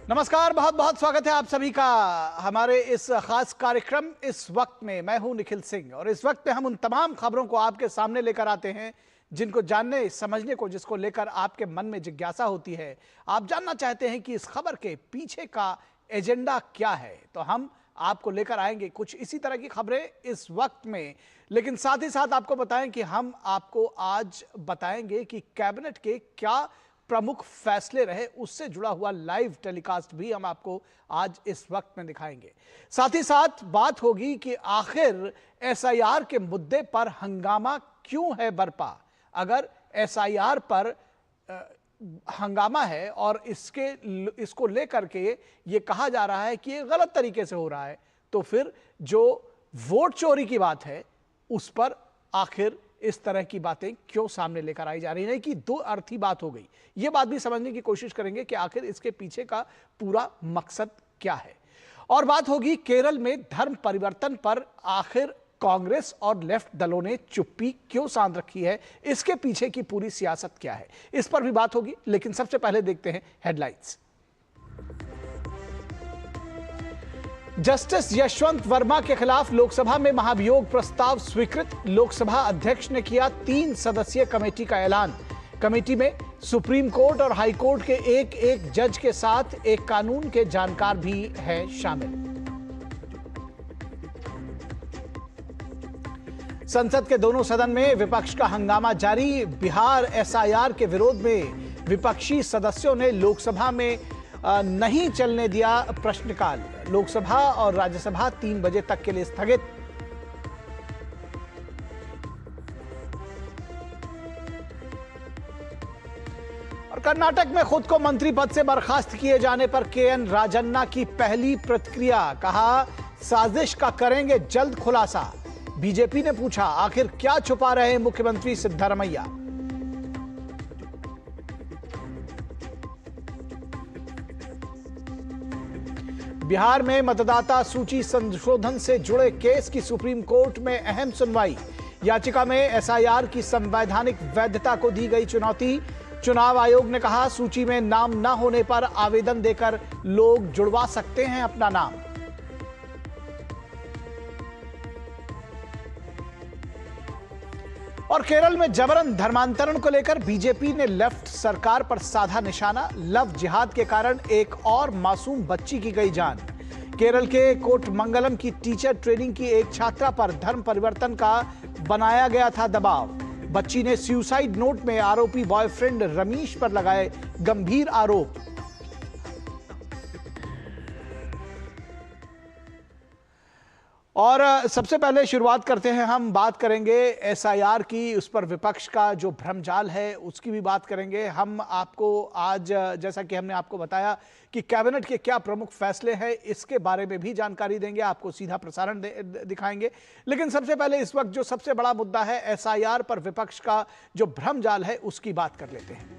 नमस्कार, बहुत बहुत स्वागत है आप सभी का हमारे इस खास कार्यक्रम इस वक्त में। मैं हूं निखिल सिंह और इस वक्त में हम उन तमाम खबरों को आपके सामने लेकर आते हैं जिनको जानने समझने को, जिसको लेकर आपके मन में जिज्ञासा होती है। आप जानना चाहते हैं कि इस खबर के पीछे का एजेंडा क्या है, तो हम आपको लेकर आएंगे कुछ इसी तरह की खबरें इस वक्त में। लेकिन साथ ही साथ आपको बताएं कि हम आपको आज बताएंगे कि कैबिनेट के क्या प्रमुख फैसले रहे, उससे जुड़ा हुआ लाइव टेलीकास्ट भी हम आपको आज इस वक्त में दिखाएंगे। साथ ही साथ बात होगी कि आखिर एसआईआर के मुद्दे पर हंगामा क्यों है बरपा। अगर एसआईआर पर हंगामा है और इसको लेकर के ये कहा जा रहा है कि ये गलत तरीके से हो रहा है, तो फिर जो वोट चोरी की बात है उस पर आखिर इस तरह की बातें क्यों सामने लेकर आई जा रही है कि दो अर्थी बात हो गई। ये बात भी समझने की कोशिश करेंगे कि आखिर इसके पीछे का पूरा मकसद क्या है। और बात होगी केरल में धर्म परिवर्तन पर आखिर कांग्रेस और लेफ्ट दलों ने चुप्पी क्यों साध रखी है, इसके पीछे की पूरी सियासत क्या है, इस पर भी बात होगी। लेकिन सबसे पहले देखते हैं हेडलाइंस। जस्टिस यशवंत वर्मा के खिलाफ लोकसभा में महाभियोग प्रस्ताव स्वीकृत। लोकसभा अध्यक्ष ने किया 3 सदस्यीय कमेटी का ऐलान। कमेटी में सुप्रीम कोर्ट और हाई कोर्ट के एक एक जज के साथ एक कानून के जानकार भी हैं शामिल। संसद के दोनों सदन में विपक्ष का हंगामा जारी। बिहार एसआईआर के विरोध में विपक्षी सदस्यों ने लोकसभा में नहीं चलने दिया प्रश्नकाल। लोकसभा और राज्यसभा 3 बजे तक के लिए स्थगित। और कर्नाटक में खुद को मंत्री पद से बर्खास्त किए जाने पर केएन राजन्ना की पहली प्रतिक्रिया, कहा साजिश का करेंगे जल्द खुलासा। बीजेपी ने पूछा आखिर क्या छुपा रहे हैं मुख्यमंत्री सिद्धरमैया। बिहार में मतदाता सूची संशोधन से जुड़े केस की सुप्रीम कोर्ट में अहम सुनवाई। याचिका में एसआईआर की संवैधानिक वैधता को दी गई चुनौती। चुनाव आयोग ने कहा सूची में नाम न होने पर आवेदन देकर लोग जुड़वा सकते हैं अपना नाम। और केरल में जबरन धर्मांतरण को लेकर बीजेपी ने लेफ्ट सरकार पर साधा निशाना। लव जिहाद के कारण एक और मासूम बच्ची की गई जान। केरल के कोटमंगलम की टीचर ट्रेनिंग की एक छात्रा पर धर्म परिवर्तन का बनाया गया था दबाव। बच्ची ने सुसाइड नोट में आरोपी बॉयफ्रेंड रमीश पर लगाए गंभीर आरोप। और सबसे पहले शुरुआत करते हैं, हम बात करेंगे एसआईआर की। उस पर विपक्ष का जो भ्रमजाल है उसकी भी बात करेंगे। हम आपको आज, जैसा कि हमने आपको बताया कि कैबिनेट के क्या प्रमुख फैसले हैं, इसके बारे में भी जानकारी देंगे, आपको सीधा प्रसारण दिखाएंगे। लेकिन सबसे पहले इस वक्त जो सबसे बड़ा मुद्दा है एसआईआर पर विपक्ष का जो भ्रमजाल है उसकी बात कर लेते हैं।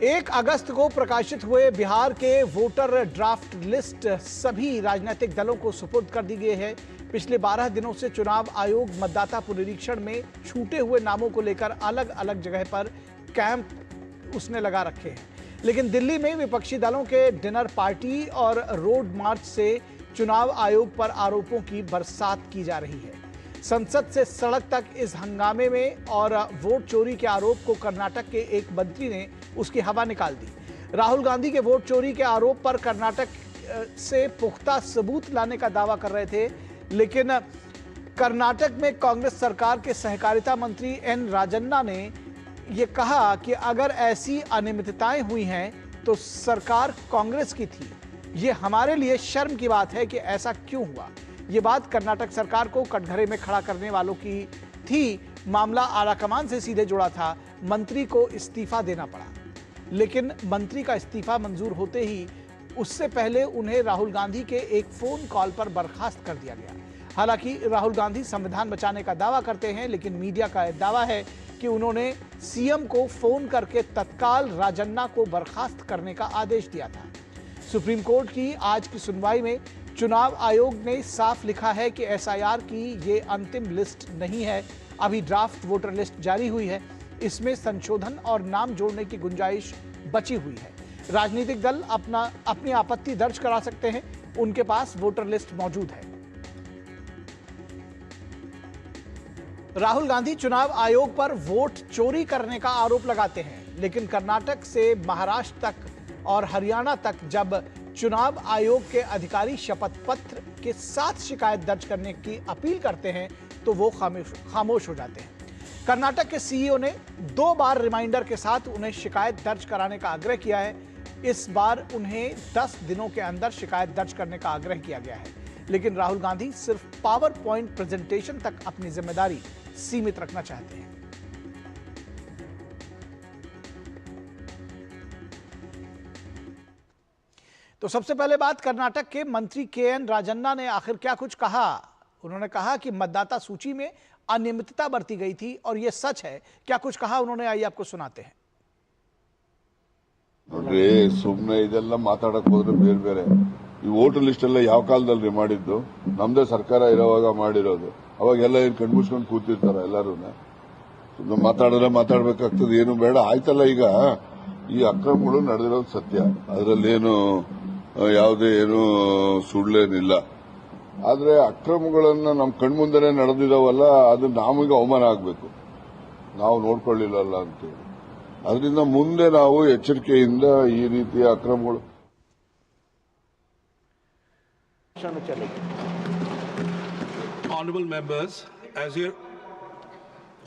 1 अगस्त को प्रकाशित हुए बिहार के वोटर ड्राफ्ट लिस्ट सभी राजनीतिक दलों को सुपुर्द कर दी गई है। पिछले 12 दिनों से चुनाव आयोग मतदाता पुनरीक्षण में छूटे हुए नामों को लेकर अलग अलग जगह पर कैंप उसने लगा रखे हैं। लेकिन दिल्ली में विपक्षी दलों के डिनर पार्टी और रोड मार्च से चुनाव आयोग पर आरोपों की बरसात की जा रही है। संसद से सड़क तक इस हंगामे में और वोट चोरी के आरोप को कर्नाटक के एक मंत्री ने उसकी हवा निकाल दी। राहुल गांधी के वोट चोरी के आरोप पर कर्नाटक से पुख्ता सबूत लाने का दावा कर रहे थे, लेकिन कर्नाटक में कांग्रेस सरकार के सहकारिता मंत्री एन राजन्ना ने यह कहा कि अगर ऐसी अनियमितताएं हुई हैं तो सरकार कांग्रेस की थी। ये हमारे लिए शर्म की बात है कि ऐसा क्यों हुआ। ये बात कर्नाटक सरकार को कटघरे में खड़ा करने वालों की थी। मामला आलाकमान से सीधे जुड़ा था। मंत्री को इस्तीफा देना पड़ा, लेकिन मंत्री का इस्तीफा मंजूर होते ही उससे पहले उन्हें राहुल गांधी के एक फोन कॉल पर बर्खास्त कर दिया गया। हालांकि राहुल गांधी संविधान बचाने का दावा करते हैं, लेकिन मीडिया का दावा है कि उन्होंने सीएम को फोन करके तत्काल राजन्ना को बर्खास्त करने का आदेश दिया था। सुप्रीम कोर्ट की आज की सुनवाई में चुनाव आयोग ने साफ लिखा है कि एसआईआर की ये अंतिम लिस्ट नहीं है, अभी ड्राफ्ट वोटर लिस्ट जारी हुई है। इसमें संशोधन और नाम जोड़ने की गुंजाइश बची हुई है। राजनीतिक दल अपनी आपत्ति दर्ज करा सकते हैं, उनके पास वोटर लिस्ट मौजूद है। राहुल गांधी चुनाव आयोग पर वोट चोरी करने का आरोप लगाते हैं, लेकिन कर्नाटक से महाराष्ट्र तक और हरियाणा तक जब चुनाव आयोग के अधिकारी शपथ पत्र के साथ शिकायत दर्ज करने की अपील करते हैं तो वो खामोश हो जाते हैं। कर्नाटक के सीईओ ने 2 बार रिमाइंडर के साथ उन्हें शिकायत दर्ज कराने का आग्रह किया है। इस बार उन्हें 10 दिनों के अंदर शिकायत दर्ज करने का आग्रह किया गया है, लेकिन राहुल गांधी सिर्फ पावर पॉइंट प्रेजेंटेशन तक अपनी जिम्मेदारी सीमित रखना चाहते हैं। तो सबसे पहले बात कर्नाटक के मंत्री के.एन. राजन्ना ने आखिर क्या कुछ कहा। उन्होंने कहा कि मतदाता सूची में अनियमितता बरती गई थी और यह सच है। क्या कुछ कहा उन्होंने, आइए आपको सुनाते हैं। ನೋಡ್ರಿ, ಸುಮ್ಮನೆ ಇದೆಲ್ಲ ಮಾತಾಡಕ್ ಹೋದ್ರೆ ಬೇರೆ ಬೇರೆ ಈ ವೋಟರ್ ಲಿಸ್ಟ್ ಎಲ್ಲ ಯಾವ ಕಾಲದಲ್ಲಿ ಮಾಡಿದ್ದು? ನಮ್ದೇ ಸರ್ಕಾರ ಇರೋವಾಗ ಮಾಡಿರೋದು. ಅವಾಗೆಲ್ಲ ಏನ್ ಕಣ್ಮುಚ್ಕೊಂಡು ಕೂತಿರ್ತಾರ ಎಲ್ಲರೂ? ಸುಮ್ಮನೆ ಮಾತಾಡಿದ್ರೆ ಮಾತಾಡ್ಬೇಕಾಗ್ತದೆ, ಏನು ಬೇಡ ಆಯ್ತಲ್ಲ. ಈಗ ಈ ಅಕ್ರಮಗಳು ನಡೆದಿರೋದು ಸತ್ಯ, ಅದರಲ್ಲೇನು ಯಾವುದೇ ಏನು ಸುಳ್ಳೇನಿಲ್ಲ. ಆದ್ರೆ ಅಕ್ರಮಗಳನ್ನ ನಮ್ ಕಣ್ಮುಂದೆನೆ ನಡೆದಿದಾವಲ್ಲ, ಅದು ನಮಗೆ ಅವಮಾನ ಆಗ್ಬೇಕು, ನಾವು ನೋಡ್ಕೊಳ್ಳಿಲ್ಲಲ್ಲ ಅಂತೇಳಿ. ಅದರಿಂದ ಮುಂದೆ ನಾವು ಎಚ್ಚರಿಕೆಯಿಂದ ಈ ರೀತಿಯ ಅಕ್ರಮಗಳು Honorable members, as your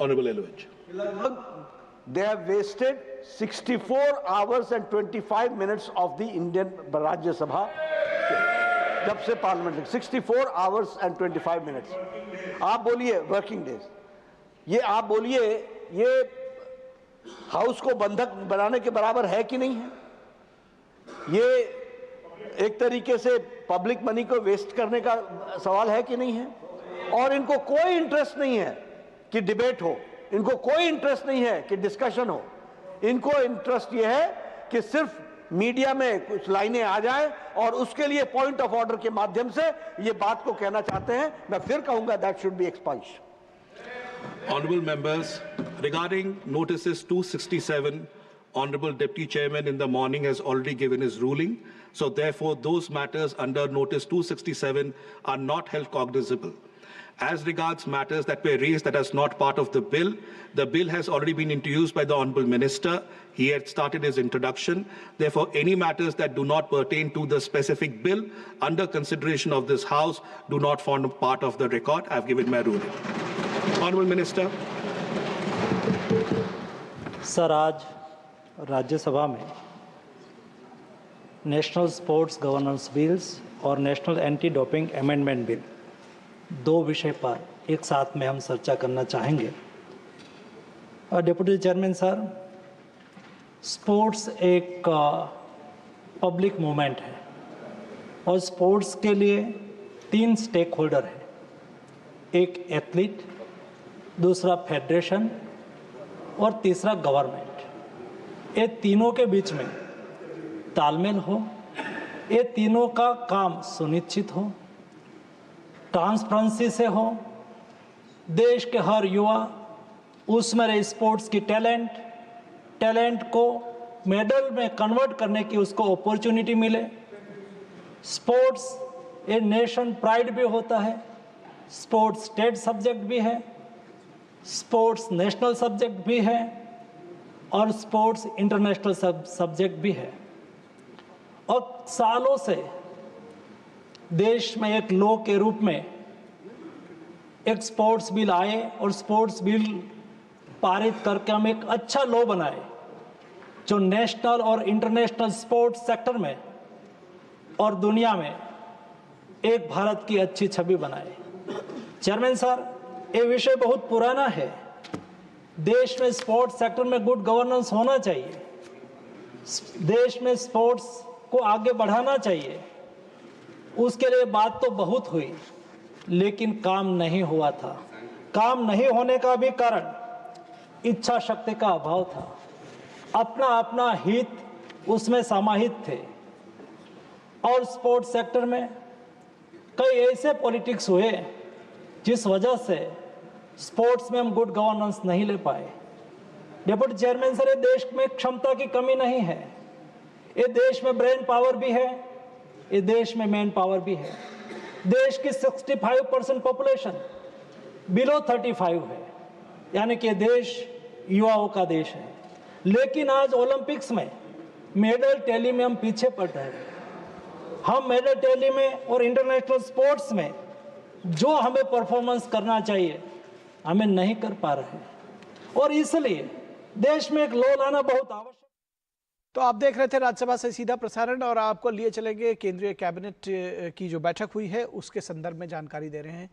Honorable Elovich. They have wasted 64 hours and 25 minutes of the Indian Rajya Sabha. जब से पार्लियामेंट 64 hours and 25 minutes. आप बोलिए वर्किंग डेज, ये आप बोलिए ये हाउस को बंधक बनाने के बराबर है कि नहीं है? ये एक तरीके से पब्लिक मनी को वेस्ट करने का सवाल है कि नहीं है? और इनको कोई इंटरेस्ट नहीं है कि डिबेट हो, इनको कोई इंटरेस्ट नहीं है कि डिस्कशन हो। इनको इंटरेस्ट ये है कि सिर्फ मीडिया में कुछ लाइनें आ जाएं और उसके लिए पॉइंट ऑफ ऑर्डर के माध्यम से ये बात को कहना चाहते हैं। मैं फिर कहूंगा that should be expunged. Honorable members, regarding notices 267, Honorable Deputy Chairman in the morning has already given his ruling. So therefore, those matters under notice 267 are not held cognizable. As regards matters that were raised that is not part of the bill has already been introduced by the Honorable Minister. He had started his introduction. Therefore, any matters that do not pertain to the specific bill under consideration of this House do not form part of the record. I have given my ruling. Honorable Minister. Sir, आज राज्यसभा में national sports governance bills और national anti doping amendment bill, 2 विषय पर एक साथ में हम चर्चा करना चाहेंगे। और डिप्टी चेयरमैन सर, स्पोर्ट्स एक पब्लिक मूवमेंट है और स्पोर्ट्स के लिए 3 स्टेक होल्डर हैं, एक एथलीट, दूसरा फेडरेशन और तीसरा गवर्नमेंट। ये तीनों के बीच में तालमेल हो, ये तीनों का काम सुनिश्चित हो, ट्रांसपेरेंसी से हो, देश के हर युवा उसमें रहे स्पोर्ट्स की टैलेंट को मेडल में कन्वर्ट करने की उसको अपॉर्चुनिटी मिले। स्पोर्ट्स ये नेशन प्राइड भी होता है, स्पोर्ट्स स्टेट सब्जेक्ट भी है, स्पोर्ट्स नेशनल सब्जेक्ट भी है और स्पोर्ट्स इंटरनेशनल सब्जेक्ट भी है। और सालों से देश में एक लॉ के रूप में एक स्पोर्ट्स बिल आए और स्पोर्ट्स बिल पारित करके हम एक अच्छा लॉ बनाए जो नेशनल और इंटरनेशनल स्पोर्ट्स सेक्टर में और दुनिया में एक भारत की अच्छी छवि बनाए। चेयरमैन सर, ये विषय बहुत पुराना है। देश में स्पोर्ट्स सेक्टर में गुड गवर्नेंस होना चाहिए, देश में स्पोर्ट्स को आगे बढ़ाना चाहिए। उसके लिए बात तो बहुत हुई लेकिन काम नहीं हुआ था। काम नहीं होने का भी कारण इच्छा शक्ति का अभाव था, अपना अपना हित उसमें समाहित थे और स्पोर्ट्स सेक्टर में कई ऐसे पॉलिटिक्स हुए जिस वजह से स्पोर्ट्स में हम गुड गवर्नेंस नहीं ले पाए। डिप्टी चेयरमैन सर, ये देश में क्षमता की कमी नहीं है, ये देश में ब्रेन पावर भी है, ये देश में मैन पावर भी है। देश की 65% पॉपुलेशन बिलो 35 है, यानी कि देश युवाओं का देश है। लेकिन आज ओलंपिक्स में मेडल टैली में हम पीछे पड़ रहे हैं। हम मेडल टैली में और इंटरनेशनल स्पोर्ट्स में जो हमें परफॉर्मेंस करना चाहिए हमें नहीं कर पा रहे हैं, और इसलिए देश में एक लॉ लाना बहुत आवश्यक। तो आप देख रहे थे राज्यसभा से सीधा प्रसारण, और आपको लिए चलेंगे केंद्रीय कैबिनेट की जो बैठक हुई है उसके संदर्भ में जानकारी दे रहे हैं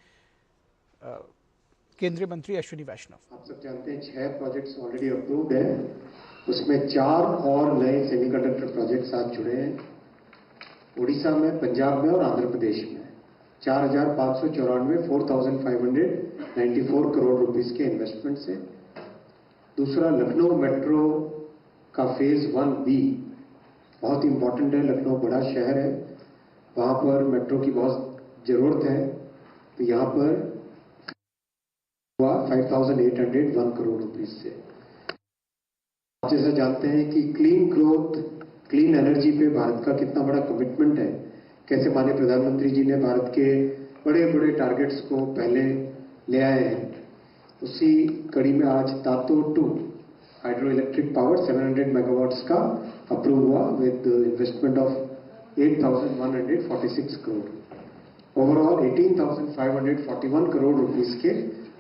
केंद्रीय मंत्री अश्विनी वैष्णव। आप सब जानते हैं 6 प्रोजेक्ट्स ऑलरेडी अप्रूव्ड है, उसमें 4 और नए सेमीकंडक्टर प्रोजेक्ट्स आज जुड़े हैं। उड़ीसा में, पंजाब में और आंध्र प्रदेश में 4,594 4,594 करोड़ रुपीस के इन्वेस्टमेंट से। दूसरा, लखनऊ मेट्रो का फेज 1B बहुत इंपॉर्टेंट है। लखनऊ बड़ा शहर है, वहां पर मेट्रो की बहुत जरूरत है, तो यहां पर हुआ 5,801 करोड़ रुपीस से। आप जैसा जानते हैं कि क्लीन ग्रोथ, क्लीन एनर्जी पे भारत का कितना बड़ा कमिटमेंट है, कैसे माननीय प्रधानमंत्री जी ने भारत के बड़े बड़े टारगेट्स को पहले ले आए हैं। उसी कड़ी में आज तातो 2 हाइड्रो इलेक्ट्रिक पावर 700 मेगावाट्स का अप्रूव हुआ with investment of 8,146 crore. Overall 18,541 crore rupees के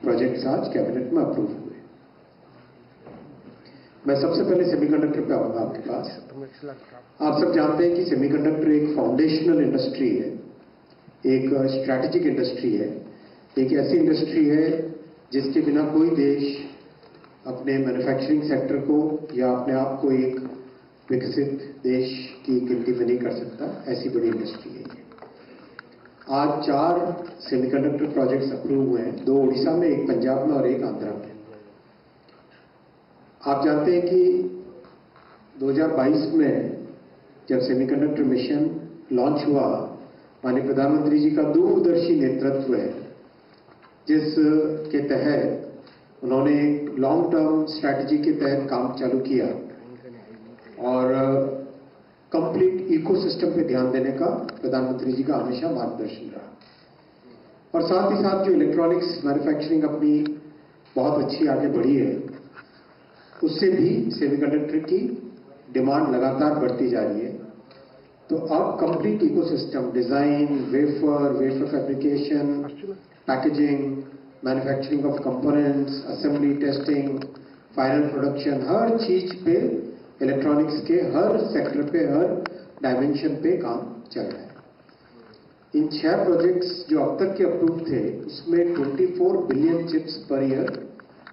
प्रोजेक्ट्स आज कैबिनेट में अप्रूव हुए। मैं सबसे पहले सेमीकंडक्टर पे आऊंगा आपके पास। आप सब जानते हैं कि सेमीकंडक्टर एक फाउंडेशनल इंडस्ट्री है, एक स्ट्रैटेजिक इंडस्ट्री है, एक ऐसी इंडस्ट्री है जिसके बिना कोई देश अपने मैन्युफैक्चरिंग सेक्टर को या अपने आप को एक विकसित देश की गिनती में नहीं कर सकता। ऐसी बड़ी इंडस्ट्री है। आज 4 सेमीकंडक्टर प्रोजेक्ट्स अप्रूव हुए हैं, 2 उड़ीसा में, 1 पंजाब में और 1 आंध्र में। आप जानते हैं कि 2022 में जब सेमीकंडक्टर मिशन लॉन्च हुआ, माननीय प्रधानमंत्री जी का दूरदर्शी नेतृत्व है, जिसके तहत उन्होंने एक लॉन्ग टर्म स्ट्रैटेजी के तहत काम चालू किया और कंप्लीट इकोसिस्टम पे ध्यान देने का प्रधानमंत्री जी का हमेशा मार्गदर्शन रहा। और साथ ही साथ जो इलेक्ट्रॉनिक्स मैन्युफैक्चरिंग अपनी बहुत अच्छी आगे बढ़ी है, उससे भी सेमीकंडक्टर की डिमांड लगातार बढ़ती जा रही है। तो अब complete ecosystem, design, wafer fabrication, packaging, manufacturing of components, assembly, testing, final production, हर चीज पे, इलेक्ट्रॉनिक्स के हर सेक्टर पे, हर डायमेंशन पे काम चल रहा है। इन 6 प्रोजेक्ट्स जो अब तक के अप्रूव थे, उसमें 24 billion chips per year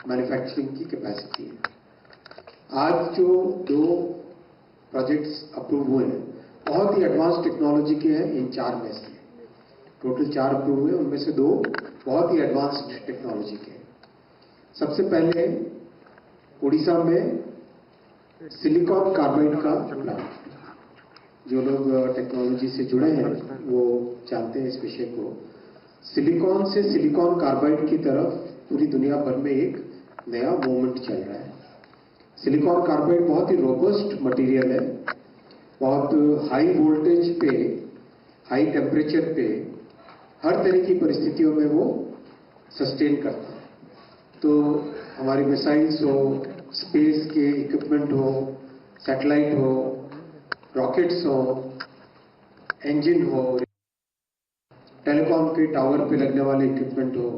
manufacturing की कैपेसिटी है। आज जो 2 प्रोजेक्ट्स अप्रूव हुए हैं, बहुत ही एडवांस टेक्नोलॉजी के हैं। इन 4 में से टोटल 4 अप्रूव हुए, उनमें से 2 बहुत ही एडवांस्ड टेक्नोलॉजी के हैं। सबसे पहले उड़ीसा में सिलिकॉन कार्बाइड का प्लांट। जो लोग टेक्नोलॉजी से जुड़े हैं वो जानते हैं इस विषय को। सिलिकॉन से सिलिकॉन कार्बाइड की तरफ पूरी दुनिया भर में एक नया मूवमेंट चल रहा है। सिलिकॉन कार्बाइड बहुत ही रोबस्ट मटेरियल है, बहुत हाई वोल्टेज पे, हाई टेम्परेचर पे, हर तरह की परिस्थितियों में वो सस्टेन करता है। तो हमारी मिसाइल्स हो, स्पेस के इक्विपमेंट हो, सैटेलाइट हो, रॉकेट्स हो, इंजन हो, टेलीकॉम के टावर पे लगने वाले इक्विपमेंट हो,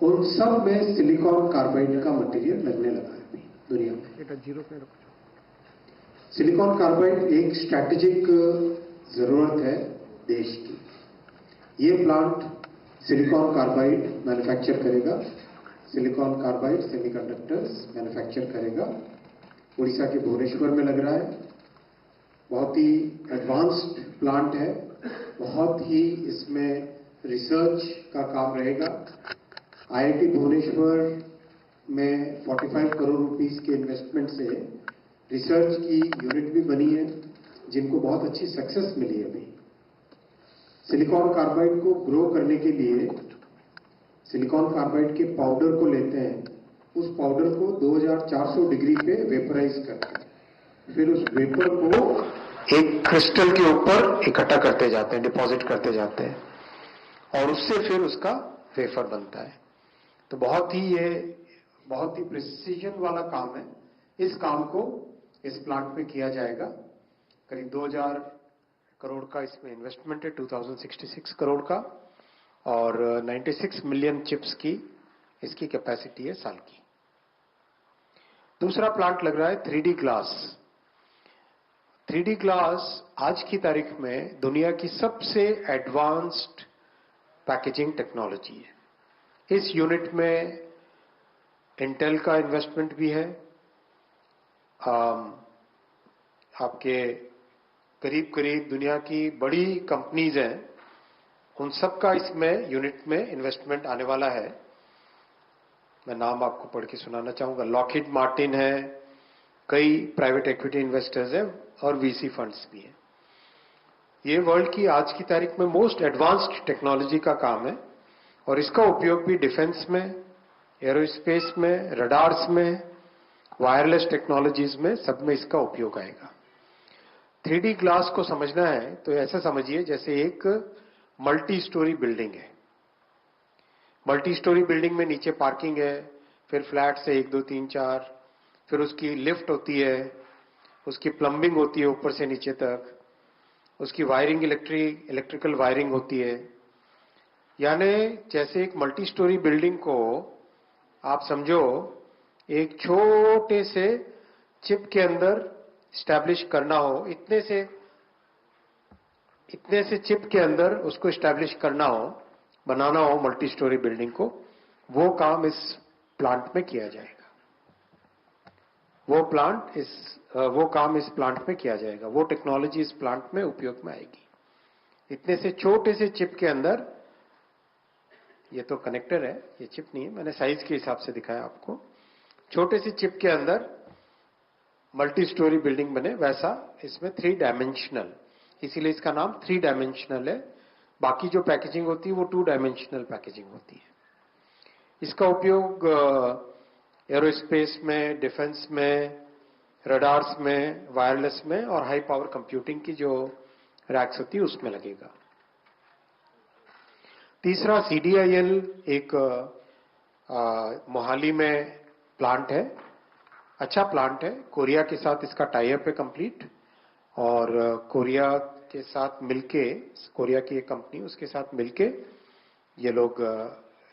उन सब में सिलिकॉन कार्बाइड का मटेरियल लगने लगा है अभी दुनिया में। सिलिकॉन कार्बाइड एक स्ट्रैटेजिक जरूरत है देश की। ये प्लांट सिलिकॉन कार्बाइड मैन्युफैक्चर करेगा, सिलिकॉन कार्बाइड सेमीकंडक्टर्स मैन्युफैक्चर करेगा। उड़ीसा के भुवनेश्वर में लग रहा है। बहुत ही एडवांस्ड प्लांट है, बहुत ही इसमें रिसर्च का काम रहेगा। IIT भुवनेश्वर में 45 करोड़ रुपीस के इन्वेस्टमेंट से रिसर्च की यूनिट भी बनी है, जिनको बहुत अच्छी सक्सेस मिली है अभी। सिलिकॉन कार्बाइड को ग्रो करने के लिए सिलिकॉन कार्बाइड के पाउडर को लेते हैं उस पाउडर को 2400 डिग्री पे वेपराइज करते हैं। फिर उस वेपर को एक क्रिस्टल के ऊपर इकट्ठा करते जाते हैं, डिपॉजिट करते जाते हैं, और उससे फिर उसका वेफर बनता है। तो बहुत ही प्रिसीजन वाला काम है। इस काम को इस प्लांट में किया जाएगा। करीब 2000 करोड़ का इसमें इन्वेस्टमेंट है, 2066 करोड़ का, और 96 मिलियन चिप्स की इसकी कैपेसिटी है साल की। दूसरा प्लांट लग रहा है 3D ग्लास। 3D ग्लास आज की तारीख में दुनिया की सबसे एडवांस्ड पैकेजिंग टेक्नोलॉजी है। इस यूनिट में इंटेल का इन्वेस्टमेंट भी है। आपके करीब करीब दुनिया की बड़ी कंपनीज हैं, उन सब का इसमें यूनिट में इन्वेस्टमेंट आने वाला है। मैं नाम आपको पढ़ के सुनाना चाहूंगा। लॉकहीड मार्टिन है, कई प्राइवेट इक्विटी इन्वेस्टर्स हैं और वीसी फंड्स भी हैं। ये वर्ल्ड की आज की तारीख में मोस्ट एडवांस्ड टेक्नोलॉजी का काम है और इसका उपयोग भी डिफेंस में, एरोस्पेस में, रडार्स में, वायरलेस टेक्नोलॉजीज में, सब में इसका उपयोग आएगा। 3D ग्लास को समझना है तो ऐसा समझिए जैसे एक मल्टी स्टोरी बिल्डिंग है। मल्टी स्टोरी बिल्डिंग में नीचे पार्किंग है, फिर फ्लैट से 1 2 3 4, फिर उसकी लिफ्ट होती है, उसकी प्लम्बिंग होती है ऊपर से नीचे तक, उसकी वायरिंग इलेक्ट्रिकल वायरिंग होती है। यानी जैसे एक मल्टी स्टोरी बिल्डिंग को आप समझो एक छोटे से चिप के अंदर स्टैब्लिश करना हो, इतने से चिप के अंदर उसको स्टैब्लिश करना हो, बनाना हो मल्टी स्टोरी बिल्डिंग को, वो काम इस प्लांट में किया जाएगा। वो काम इस प्लांट में किया जाएगा। वो टेक्नोलॉजी इस प्लांट में उपयोग में आएगी। इतने से छोटे से चिप के अंदर, ये तो कनेक्टर है, ये चिप नहीं है, मैंने साइज के हिसाब से दिखाया आपको। छोटे से चिप के अंदर मल्टी स्टोरी बिल्डिंग बने, वैसा इसमें 3 डायमेंशनल, इसीलिए इसका नाम 3 डायमेंशनल है। बाकी जो पैकेजिंग होती है वो 2 डायमेंशनल पैकेजिंग होती है। इसका उपयोग एरोस्पेस में, डिफेंस में, रडार्स में, वायरलेस में और हाई पावर कंप्यूटिंग की जो रैक्स होती है उसमें लगेगा। तीसरा CDIL एक मोहाली में प्लांट है, अच्छा प्लांट है। कोरिया के साथ इसका टाई अप है कंप्लीट, और कोरिया के साथ मिलके, कोरिया की एक कंपनी, उसके साथ मिलके ये लोग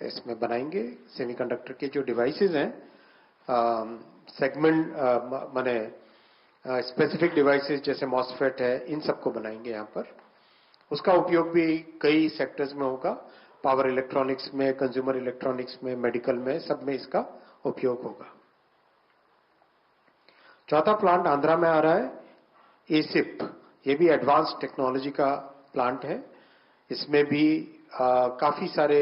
इसमें बनाएंगे सेमीकंडक्टर के जो डिवाइसेस हैं, सेगमेंट माने स्पेसिफिक डिवाइसेस जैसे मॉसफेट है, इन सबको बनाएंगे यहाँ पर। उसका उपयोग भी कई सेक्टर्स में होगा, पावर इलेक्ट्रॉनिक्स में, कंज्यूमर इलेक्ट्रॉनिक्स में, मेडिकल में, सब में इसका उपयोग होगा। चौथा प्लांट आंध्रा में आ रहा है, एसिप। ये भी एडवांस टेक्नोलॉजी का प्लांट है। इसमें भी काफी सारे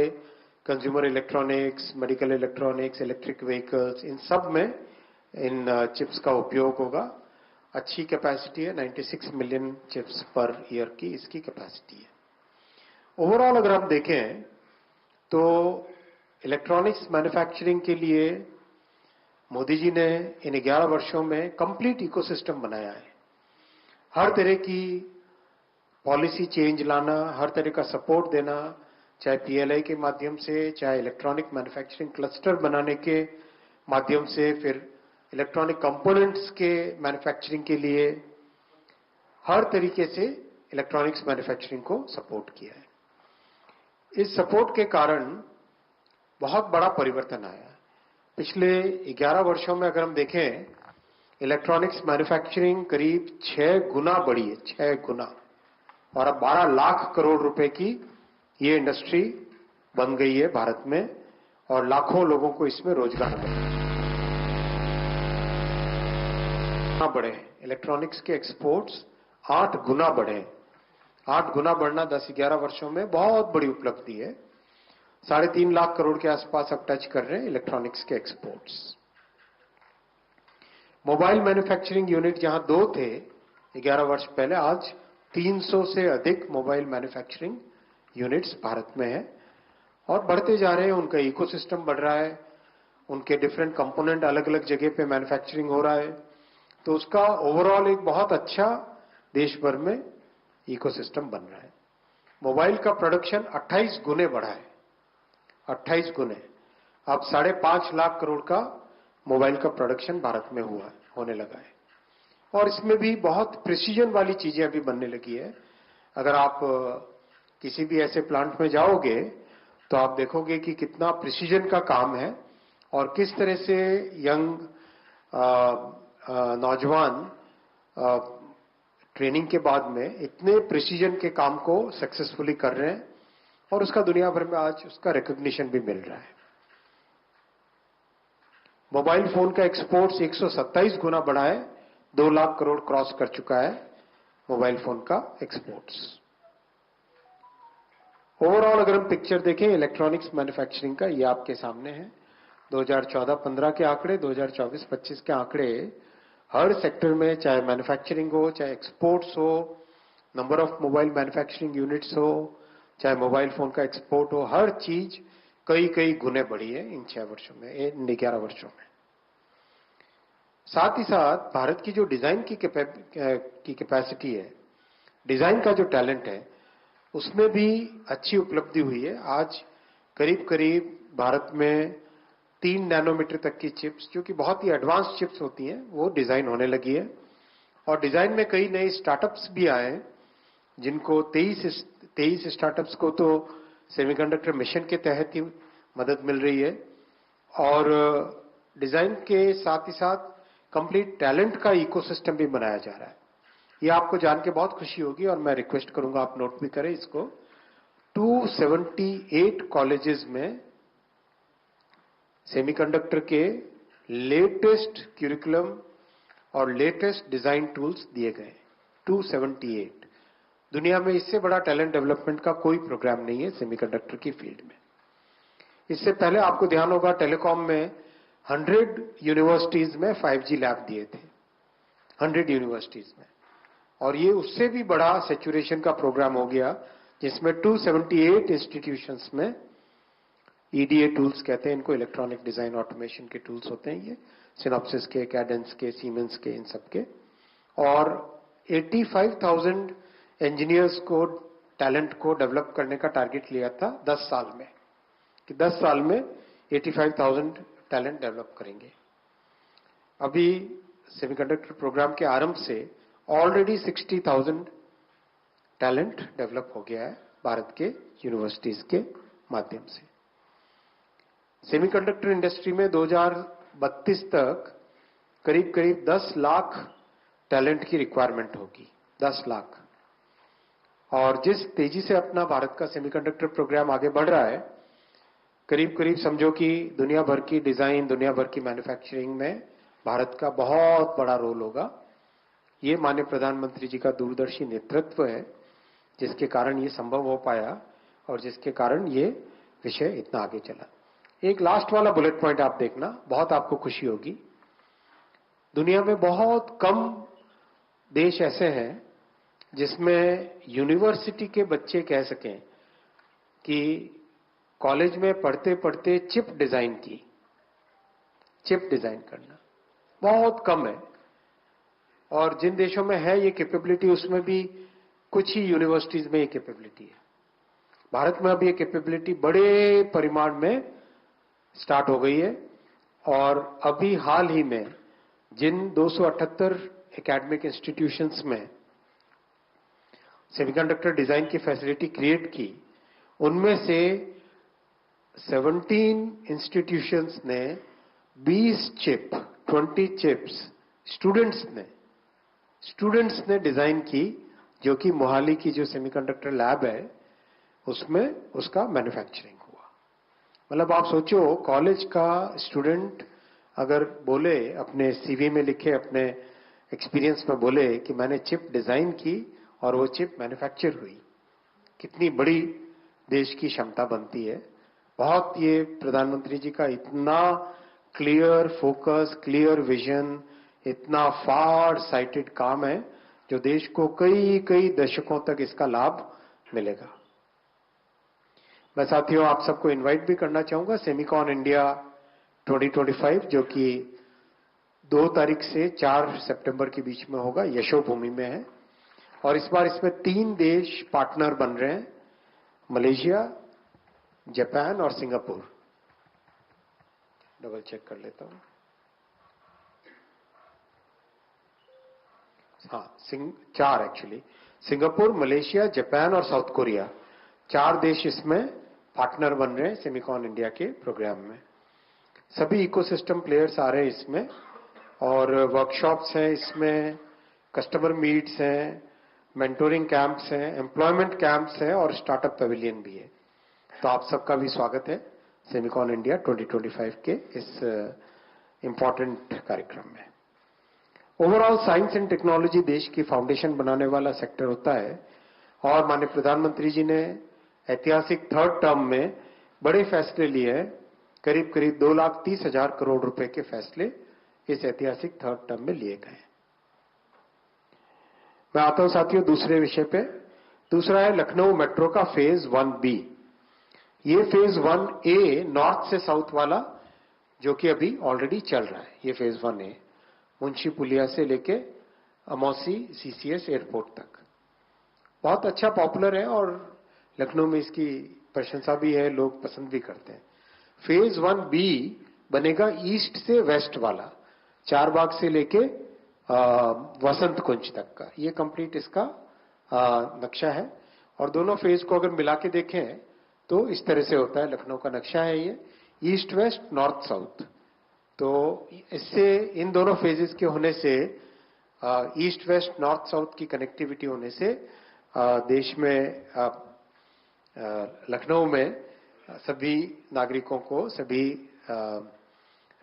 consumer electronics, medical electronics, electric vehicles, इन सब में इन चिप्स का उपयोग होगा। अच्छी कैपेसिटी है, 96 मिलियन चिप्स पर ईयर की इसकी कैपेसिटी है। ओवरऑल अगर आप देखें तो इलेक्ट्रॉनिक्स मैन्युफैक्चरिंग के लिए मोदी जी ने इन 11 वर्षों में कंप्लीट इकोसिस्टम बनाया है। हर तरह की पॉलिसी चेंज लाना, हर तरह का सपोर्ट देना, चाहे PLI के माध्यम से, चाहे इलेक्ट्रॉनिक मैन्युफैक्चरिंग क्लस्टर बनाने के माध्यम से, फिर इलेक्ट्रॉनिक कंपोनेंट्स के मैन्युफैक्चरिंग के लिए, हर तरीके से इलेक्ट्रॉनिक्स मैन्युफैक्चरिंग को सपोर्ट किया है। इस सपोर्ट के कारण बहुत बड़ा परिवर्तन आया। पिछले 11 वर्षों में अगर हम देखें, इलेक्ट्रॉनिक्स मैन्युफैक्चरिंग करीब 6 गुना बढ़ी है, 6 गुना, और अब 12 लाख करोड़ रुपए की ये इंडस्ट्री बन गई है भारत में, और लाखों लोगों को इसमें रोजगार बढ़े। इलेक्ट्रॉनिक्स के एक्सपोर्ट्स 8 गुना बढ़े। 8 गुना बढ़ना 10-11 वर्षों में बहुत बड़ी उपलब्धि है। 3.5 लाख करोड़ के आसपास अब टच कर रहे हैं इलेक्ट्रॉनिक्स के एक्सपोर्ट्स। मोबाइल मैन्युफैक्चरिंग यूनिट जहां 2 थे 11 वर्ष पहले, आज 300 से अधिक मोबाइल मैन्युफैक्चरिंग यूनिट्स भारत में है और बढ़ते जा रहे हैं। उनका इकोसिस्टम बढ़ रहा है उनके डिफरेंट कंपोनेंट अलग अलग जगह पे मैन्युफैक्चरिंग हो रहा है, तो उसका ओवरऑल एक बहुत अच्छा देश भर में इकोसिस्टम बन रहा है। मोबाइल का प्रोडक्शन 28 गुने बढ़ा है, 28 गुने। अब 5.5 लाख करोड़ का मोबाइल का प्रोडक्शन भारत में होने लगा है। और इसमें भी बहुत प्रिसीजन वाली चीजें अभी बनने लगी है। अगर आप किसी भी ऐसे प्लांट में जाओगे तो आप देखोगे कि कितना प्रिसीजन का काम है और किस तरह से यंग नौजवान ट्रेनिंग के बाद में इतने प्रिसीजन के काम को सक्सेसफुली कर रहे हैं और उसका दुनिया भर में आज उसका रिकॉग्निशन भी मिल रहा है। मोबाइल फोन का एक्सपोर्ट्स 127 गुना बढ़ा है, 2 लाख करोड़ क्रॉस कर चुका है मोबाइल फोन का एक्सपोर्ट्स। ओवरऑल अगर हम पिक्चर देखें इलेक्ट्रॉनिक्स मैन्युफैक्चरिंग का, ये आपके सामने है 2014-15 के आंकड़े, 2024-25 के आंकड़े। हर सेक्टर में, चाहे मैन्युफैक्चरिंग हो, चाहे एक्सपोर्ट्स हो, number of mobile manufacturing units हो, चाहे मोबाइल फोन का एक्सपोर्ट हो, हर चीज कई गुने बढ़ी है इन 6 वर्षों में, इन 11 वर्षों में। साथ ही साथ भारत की जो डिजाइन की कैपेसिटी है, डिजाइन का जो टैलेंट है, उसमें भी अच्छी उपलब्धि हुई है। आज करीब करीब भारत में 3 नैनोमीटर तक की चिप्स, जो कि बहुत ही एडवांस चिप्स होती हैं, वो डिजाइन होने लगी है। और डिजाइन में कई नए स्टार्टअप्स भी आए हैं, जिनको 23 स्टार्टअप्स को तो सेमीकंडक्टर मिशन के तहत ही मदद मिल रही है। और डिजाइन के साथ ही साथ कंप्लीट टैलेंट का इकोसिस्टम भी बनाया जा रहा है। ये आपको जान के बहुत खुशी होगी और मैं रिक्वेस्ट करूंगा आप नोट भी करें इसको। 278 कॉलेजेस में सेमीकंडक्टर के लेटेस्ट क्यूरिकुलम और लेटेस्ट डिजाइन टूल्स दिए गए। 278। दुनिया में इससे बड़ा टैलेंट डेवलपमेंट का कोई प्रोग्राम नहीं है सेमीकंडक्टर की फील्ड में। इससे पहले आपको ध्यान होगा टेलीकॉम में 100 यूनिवर्सिटीज में 5G लैब दिए थे, 100 यूनिवर्सिटीज में। और ये उससे भी बड़ा सैचुरेशन का प्रोग्राम हो गया, जिसमें 278 इंस्टीट्यूशंस में EDA टूल्स कहते हैं इनको, इलेक्ट्रॉनिक डिजाइन ऑटोमेशन के टूल्स होते हैं ये, सिनॉप्सिस के, कैडेंस के, सीमेंस के, इन सब के। और 85,000 इंजीनियर्स को, टैलेंट को डेवलप करने का टारगेट लिया था 10 साल में, कि 10 साल में 85,000 टैलेंट डेवलप करेंगे। अभी सेमीकंडक्टर प्रोग्राम के आरंभ से ऑलरेडी 60,000 टैलेंट डेवलप हो गया है भारत के यूनिवर्सिटीज के माध्यम से। सेमीकंडक्टर इंडस्ट्री में 2032 तक करीब करीब 10 लाख टैलेंट की रिक्वायरमेंट होगी, 10 लाख। और जिस तेजी से अपना भारत का सेमीकंडक्टर प्रोग्राम आगे बढ़ रहा है, करीब करीब समझो कि दुनिया भर की डिजाइन, दुनिया भर की मैन्युफैक्चरिंग में भारत का बहुत बड़ा रोल होगा। ये माननीय प्रधानमंत्री जी का दूरदर्शी नेतृत्व है, जिसके कारण ये संभव हो पाया और जिसके कारण ये विषय इतना आगे चला। एक लास्ट वाला बुलेट पॉइंट आप देखना, बहुत आपको खुशी होगी। दुनिया में बहुत कम देश ऐसे हैं जिसमें यूनिवर्सिटी के बच्चे कह सकें कि कॉलेज में पढ़ते पढ़ते चिप डिजाइन करना बहुत कम है। और जिन देशों में है ये कैपेबिलिटी, उसमें भी कुछ ही यूनिवर्सिटीज में ये कैपेबिलिटी है। भारत में अब ये कैपेबिलिटी बड़े परिमाण में स्टार्ट हो गई है। और अभी हाल ही में जिन 278 एकेडमिक इंस्टीट्यूशंस में सेमीकंडक्टर डिजाइन की फैसिलिटी क्रिएट की, उनमें से 17 इंस्टीट्यूशंस ने 20 चिप्स स्टूडेंट्स ने डिजाइन की, जो कि मोहाली की जो सेमीकंडक्टर लैब है उसमें उसका मैन्युफैक्चरिंग हुआ। मतलब आप सोचो, कॉलेज का स्टूडेंट अगर बोले, अपने सीवी में लिखे, अपने एक्सपीरियंस में बोले कि मैंने चिप डिजाइन की और वो चिप मैन्युफैक्चर हुई, कितनी बड़ी देश की क्षमता बनती है। बहुत ये प्रधानमंत्री जी का इतना क्लियर फोकस, क्लियर विजन, इतना फार साइटेड काम है, जो देश को कई दशकों तक इसका लाभ मिलेगा। मैं साथियों आप सबको इनवाइट भी करना चाहूंगा सेमीकॉन इंडिया 2025 जो कि 2 तारीख से 4 सितंबर के बीच में होगा, यशोभूमि में है। और इस बार इसमें 3 देश पार्टनर बन रहे हैं, मलेशिया, जापान और सिंगापुर। डबल चेक कर लेता हूं। हाँ, 4 एक्चुअली, सिंगापुर, मलेशिया, जापान और साउथ कोरिया, 4 देश इसमें पार्टनर बन रहे हैं सेमिकॉन इंडिया के प्रोग्राम में। सभी इकोसिस्टम प्लेयर्स आ रहे हैं इसमें, और वर्कशॉप्स हैं इसमें, कस्टमर मीट्स हैं, मेंटोरिंग कैंप्स हैं, एम्प्लॉयमेंट कैंप्स हैं और स्टार्टअप पैविलियन भी है। तो आप सबका भी स्वागत है सेमिकॉन इंडिया 2025 के इस इंपॉर्टेंट कार्यक्रम में। ओवरऑल साइंस एंड टेक्नोलॉजी देश की फाउंडेशन बनाने वाला सेक्टर होता है, और माननीय प्रधानमंत्री जी ने ऐतिहासिक 3rd टर्म में बड़े फैसले लिए हैं। करीब 2,30,000 करोड़ रुपए के फैसले इस ऐतिहासिक 3rd टर्म में लिए गए। मैं आता हूं साथियों दूसरे विषय पे। दूसरा है लखनऊ मेट्रो का फेज 1B। ये फेज 1A नॉर्थ से साउथ वाला, जो कि अभी ऑलरेडी चल रहा है। ये फेज 1A मुंशी पुलिया से लेके अमौसी CCS एयरपोर्ट तक बहुत अच्छा पॉपुलर है, और लखनऊ में इसकी प्रशंसा भी है, लोग पसंद भी करते हैं। फेज 1B बनेगा ईस्ट से वेस्ट वाला, चारबाग से लेके वसंत कुंज तक का। ये कंप्लीट इसका नक्शा है, और दोनों फेज को अगर मिला के देखें तो इस तरह से होता है। लखनऊ का नक्शा है ये, ईस्ट वेस्ट नॉर्थ साउथ। तो इससे इन दोनों फेजेस के होने से, ईस्ट वेस्ट नॉर्थ साउथ की कनेक्टिविटी होने से देश में, लखनऊ में सभी नागरिकों को, सभी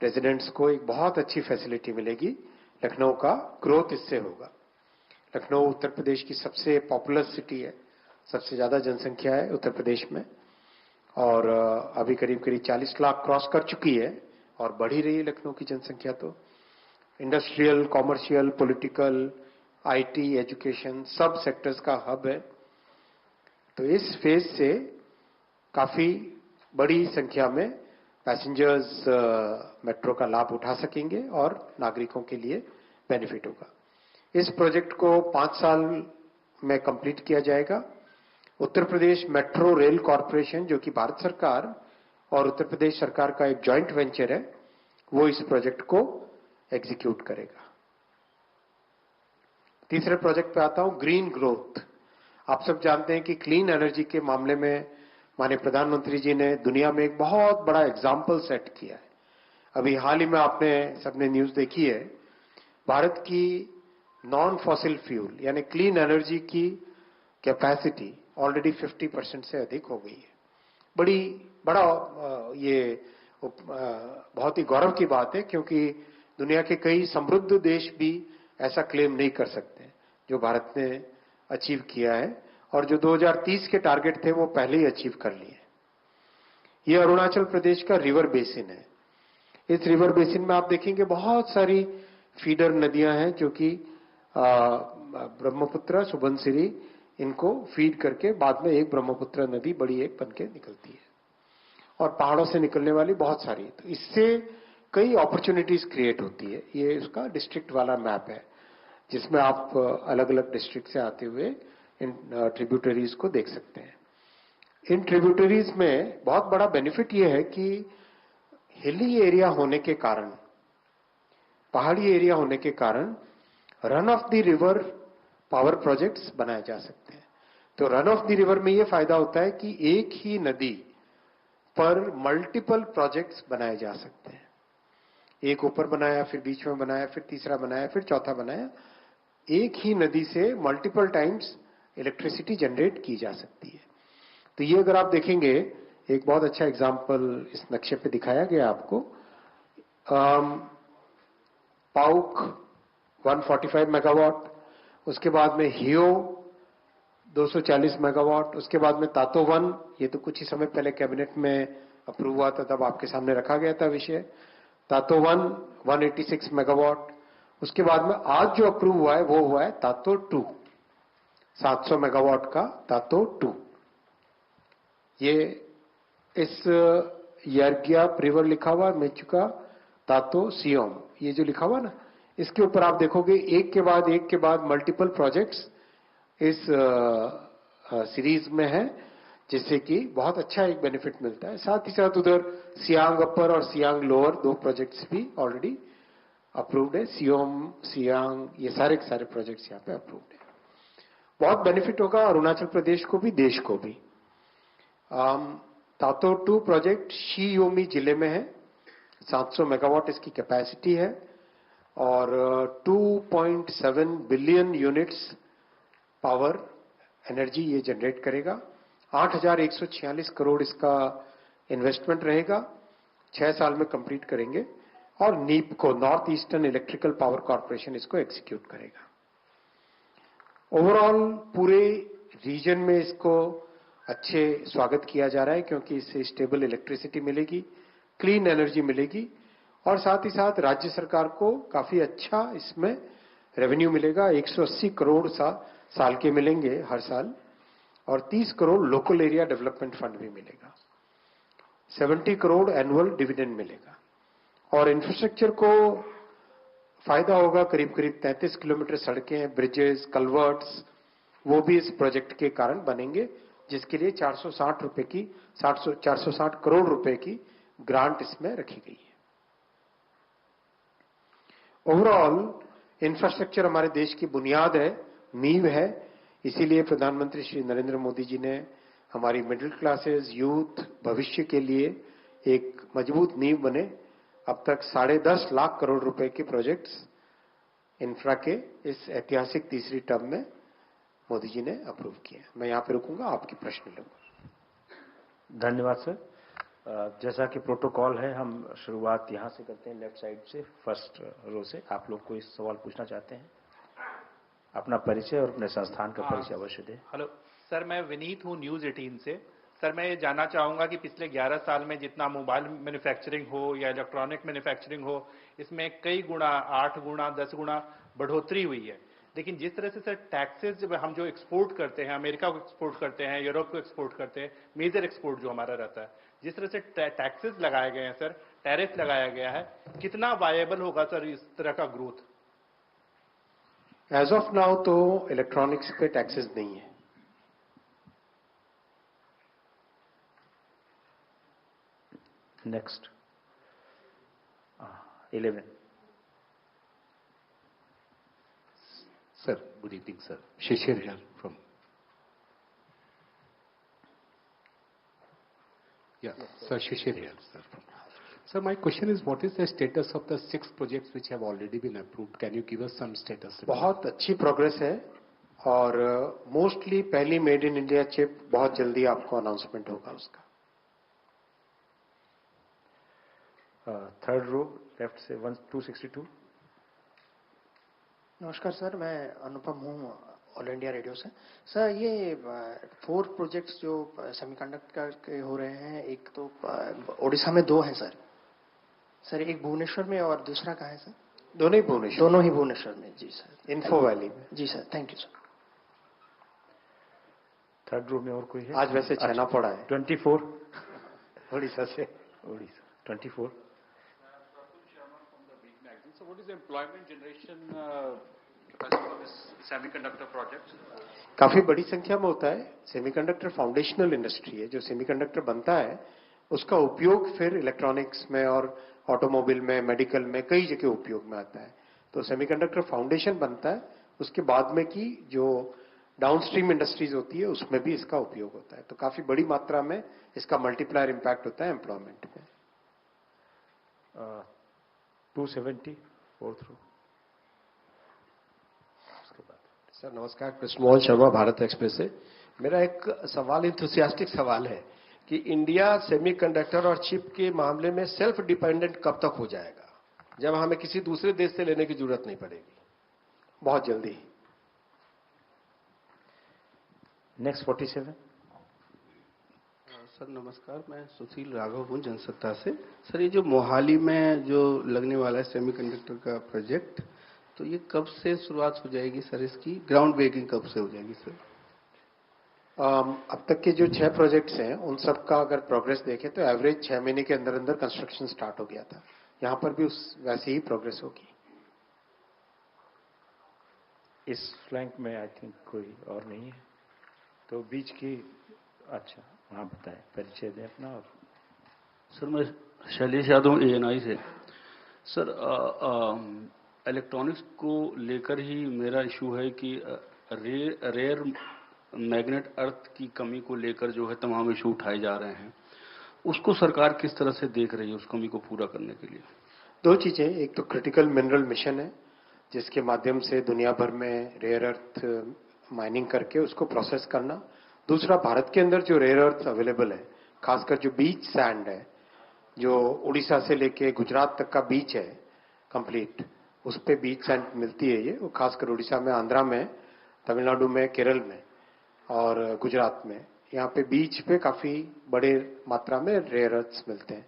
रेजिडेंट्स को एक बहुत अच्छी फैसिलिटी मिलेगी। लखनऊ का ग्रोथ इससे होगा। लखनऊ उत्तर प्रदेश की सबसे पॉपुलर सिटी है, सबसे ज्यादा जनसंख्या है उत्तर प्रदेश में, और अभी करीब 40 लाख क्रॉस कर चुकी है, और बढ़ ही रही है लखनऊ की जनसंख्या। तो industrial, commercial, political, IT, education सब सेक्टर्स का हब है। तो इस फेज से काफी बड़ी संख्या में पैसेंजर्स मेट्रो का लाभ उठा सकेंगे, और नागरिकों के लिए बेनिफिट होगा। इस प्रोजेक्ट को 5 साल में कंप्लीट किया जाएगा। Uttar Pradesh metro rail corporation, जो कि भारत सरकार और उत्तर प्रदेश सरकार का एक जॉइंट वेंचर है, वो इस प्रोजेक्ट को एग्जीक्यूट करेगा। तीसरे प्रोजेक्ट पे आता हूं, ग्रीन ग्रोथ। आप सब जानते हैं कि क्लीन एनर्जी के मामले में माननीय प्रधानमंत्री जी ने दुनिया में एक बहुत बड़ा एग्जाम्पल सेट किया है। अभी हाल ही में आपने सबने न्यूज देखी है, भारत की नॉन फॉसिल फ्यूल यानी क्लीन एनर्जी की कैपेसिटी ऑलरेडी 50% से अधिक हो गई है। बड़ा ये बहुत ही गौरव की बात है, क्योंकि दुनिया के कई समृद्ध देश भी ऐसा क्लेम नहीं कर सकते जो भारत ने अचीव किया है, और जो 2030 के टारगेट थे वो पहले ही अचीव कर लिए। ये अरुणाचल प्रदेश का रिवर बेसिन है। इस रिवर बेसिन में आप देखेंगे बहुत सारी फीडर नदियां हैं, जो कि ब्रह्मपुत्र, सुबनसिरी, इनको फीड करके बाद में एक ब्रह्मपुत्र नदी बड़ी एक बन के निकलती है, और पहाड़ों से निकलने वाली बहुत सारी। तो इससे कई अपॉर्चुनिटीज क्रिएट होती है। ये उसका डिस्ट्रिक्ट वाला मैप है, जिसमें आप अलग अलग डिस्ट्रिक्ट से आते हुए इन ट्रिब्यूटरीज को देख सकते हैं। इन ट्रिब्यूटरीज में बहुत बड़ा बेनिफिट ये है कि हिली एरिया होने के कारण, पहाड़ी एरिया होने के कारण run of the river power projects बनाए जा सकते हैं। तो रन ऑफ द रिवर में ये फायदा होता है कि एक ही नदी पर मल्टीपल प्रोजेक्ट्स बनाए जा सकते हैं। एक ऊपर बनाया, फिर बीच में बनाया, फिर तीसरा बनाया, फिर चौथा बनाया। एक ही नदी से मल्टीपल टाइम्स इलेक्ट्रिसिटी जनरेट की जा सकती है। तो ये अगर आप देखेंगे, एक बहुत अच्छा एग्जांपल इस नक्शे पे दिखाया गया आपको। पाउक 145 मेगावाट, उसके बाद में हियो 240 मेगावाट, उसके बाद में तातोवन, ये तो कुछ ही समय पहले कैबिनेट में अप्रूव हुआ था, तब आपके सामने रखा गया था विषय। तातोवन 186 मेगावाट, उसके बाद में आज जो अप्रूव हुआ है वो हुआ है तातो 2, 700 मेगावाट का तातो 2। यर्गिया प्रिवर लिखा हुआ, मेचुका, तातो, सियोम, ये जो लिखा हुआ ना, इसके ऊपर आप देखोगे एक के बाद मल्टीपल प्रोजेक्ट्स इस सीरीज में है, जिससे कि बहुत अच्छा एक बेनिफिट मिलता है। साथ ही साथ उधर सियांग अपर और सियांग लोअर 2 प्रोजेक्ट्स भी ऑलरेडी अप्रूव्ड है। सियोम, सियांग, ये सारे के सारे प्रोजेक्ट्स यहाँ पे अप्रूव्ड है। बहुत बेनिफिट होगा अरुणाचल प्रदेश को भी, देश को भी। तातो 2 प्रोजेक्ट शीयोमी जिले में है, 700 मेगावाट इसकी कैपेसिटी है और 2.7 बिलियन यूनिट्स पावर एनर्जी ये जनरेट करेगा। 8,146 करोड़ इसका इन्वेस्टमेंट रहेगा, 6 साल में कंप्लीट करेंगे और नीप को, north eastern electrical power corporation, इसको एग्जीक्यूट करेगा। ओवरऑल पूरे रीजन में इसको अच्छे स्वागत किया जा रहा है, क्योंकि इससे स्टेबल इलेक्ट्रिसिटी मिलेगी, क्लीन एनर्जी मिलेगी और साथ ही साथ राज्य सरकार को काफी अच्छा इसमें रेवेन्यू मिलेगा। 180 करोड़ साल के मिलेंगे हर साल और 30 crore local area development fund भी मिलेगा। 70 करोड़ एनुअल डिविडेंड मिलेगा और इंफ्रास्ट्रक्चर को फायदा होगा। करीब 33 किलोमीटर सड़कें, ब्रिजेस, कल्वर्ट्स, वो भी इस प्रोजेक्ट के कारण बनेंगे, जिसके लिए 460 करोड़ रुपए की ग्रांट इसमें रखी गई है। ओवरऑल इंफ्रास्ट्रक्चर हमारे देश की बुनियाद है, नींव है। इसीलिए प्रधानमंत्री श्री नरेंद्र मोदी जी ने हमारी मिडिल क्लासेस, यूथ, भविष्य के लिए एक मजबूत नींव बने। अब तक 10.5 लाख करोड़ रुपए के प्रोजेक्ट्स इंफ्रा के इस ऐतिहासिक तीसरी टर्म में मोदी जी ने अप्रूव किए। मैं यहां पे रुकूंगा, आपके प्रश्न लूंगा। धन्यवाद सर। जैसा कि प्रोटोकॉल है, हम शुरुआत यहां से करते हैं, लेफ्ट साइड से, फर्स्ट रो से। आप लोग कोई सवाल पूछना चाहते हैं? अपना परिचय और अपने संस्थान का परिचय अवश्य दें। हेलो सर, मैं विनीत हूँ न्यूज़ 18 से। सर, मैं ये जानना चाहूँगा कि पिछले 11 साल में जितना मोबाइल मैन्युफैक्चरिंग हो या इलेक्ट्रॉनिक मैन्युफैक्चरिंग हो, इसमें कई गुना, 8 गुना, 10 गुना बढ़ोतरी हुई है। लेकिन जिस तरह से सर टैक्सेस जब हम जो एक्सपोर्ट करते हैं, अमेरिका को एक्सपोर्ट करते हैं, यूरोप को एक्सपोर्ट करते हैं, मेजर एक्सपोर्ट जो हमारा रहता है, जिस तरह से टैक्सेस लगाए गए हैं सर, टैरिफ लगाया गया है, कितना वायबल होगा सर इस तरह का ग्रोथ? एज ऑफ नाउ तो इलेक्ट्रॉनिक्स पे टैक्सेस नहीं है। Next 11। Sir, good evening, sir. Shishir here from. Yeah, sir, Shishir here, sir. Sir, my question is, what is the status of the 6 projects which have already been approved? Can you give us some status? बहुत अच्छी progress है और mostly पहली made in India chip बहुत जल्दी आपको announcement होगा उसका। थर्ड रो लेफ्ट से 262। नमस्कार सर, मैं अनुपम हूँ ऑल इंडिया रेडियो से। सर, ये 4 प्रोजेक्ट्स जो सेमीकंडक्टर के हो रहे हैं, एक तो ओडिशा में 2 हैं सर। सर, एक भुवनेश्वर में और दूसरा कहाँ है सर? दोनों ही भुवनेश्वर। दोनों ही भुवनेश्वर में। जी सर। इन्फो वैली में। जी sir, thank you sir. Third row में और कोई है? आज वैसे छना पड़ा है। 24 ओडिशा से। Odisha 24। So what is the employment generation capacity of this semiconductor projects? काफी बड़ी संख्या में होता है। सेमीकंडक्टर फाउंडेशनल इंडस्ट्री है। जो सेमीकंडक्टर बनता है उसका उपयोग फिर इलेक्ट्रॉनिक्स में और ऑटोमोबाइल में, मेडिकल में, कई जगह उपयोग में आता है। तो सेमीकंडक्टर फाउंडेशन बनता है, उसके बाद में की जो डाउनस्ट्रीम इंडस्ट्रीज होती है उसमें भी इसका उपयोग होता है। तो काफी बड़ी मात्रा में इसका मल्टीप्लायर इंपैक्ट होता है एम्प्लॉयमेंट में। 270 फोर्थ रो। सर नमस्कार, कृष्णमोहन शर्मा, भारत एक्सप्रेस से। मेरा एक सवाल, इंथुसियास्टिक सवाल है कि इंडिया सेमीकंडक्टर और चिप के मामले में सेल्फ डिपेंडेंट कब तक हो जाएगा, जब हमें किसी दूसरे देश से लेने की जरूरत नहीं पड़ेगी? बहुत जल्दी। नेक्स्ट 47। सर नमस्कार, मैं सुशील राघव हूँ जनसत्ता से। सर, ये जो मोहाली में जो लगने वाला है सेमीकंडक्टर का प्रोजेक्ट, तो ये कब से शुरुआत हो जाएगी सर? इसकी ग्राउंड ब्रेकिंग कब से हो जाएगी सर? अब तक के जो 6 प्रोजेक्ट्स हैं उन सब का अगर प्रोग्रेस देखें तो एवरेज 6 महीने के अंदर अंदर कंस्ट्रक्शन स्टार्ट हो गया था। यहां पर भी वैसे ही प्रोग्रेस होगी। इस फ्लैंक में आई थिंक कोई और नहीं है, तो बीच की अच्छा वहाँ बताएं, परिचय दें अपना। और सर मैं शैलेश यादव ANI से। सर इलेक्ट्रॉनिक्स को लेकर ही मेरा इशू है कि रेयर मैग्नेट अर्थ की कमी को लेकर जो है तमाम इशू उठाए जा रहे हैं, उसको सरकार किस तरह से देख रही है उस कमी को पूरा करने के लिए? 2 चीजें, एक तो क्रिटिकल मिनरल मिशन है जिसके माध्यम से दुनिया भर में रेयर अर्थ माइनिंग करके उसको प्रोसेस करना। दूसरा, भारत के अंदर जो रेयर अर्थ अवेलेबल है, खासकर जो बीच सैंड है, जो उड़ीसा से लेके गुजरात तक का बीच है कंप्लीट, उस पे बीच सैंड मिलती है। ये वो खासकर उड़ीसा में, आंध्रा में, तमिलनाडु में, केरल में और गुजरात में, यहाँ पे बीच पे काफी बड़े मात्रा में रेयर अर्थ्स मिलते हैं।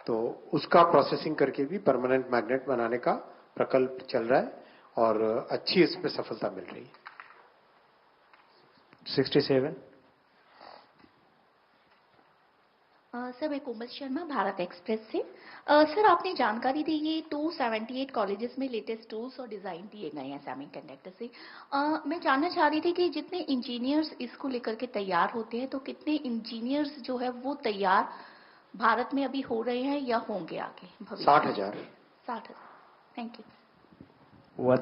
तो उसका प्रोसेसिंग करके भी परमानेंट मैग्नेट बनाने का प्रकल्प चल रहा है और अच्छी इसमें सफलता मिल रही है। 67। सर मैं कोमल शर्मा, भारत एक्सप्रेस से। सर आपने जानकारी दी ये 278 कॉलेजेस में लेटेस्ट टूल्स और डिज़ाइन दिए गए हैं सेमीकंडक्टर से। मैं जानना चाह रही थी कि जितने इंजीनियर्स इसको लेकर के तैयार होते हैं, तो कितने इंजीनियर्स जो है वो तैयार भारत में अभी हो रहे हैं या होंगे आगे भविष्य? 60,000। 60,000। Thank you.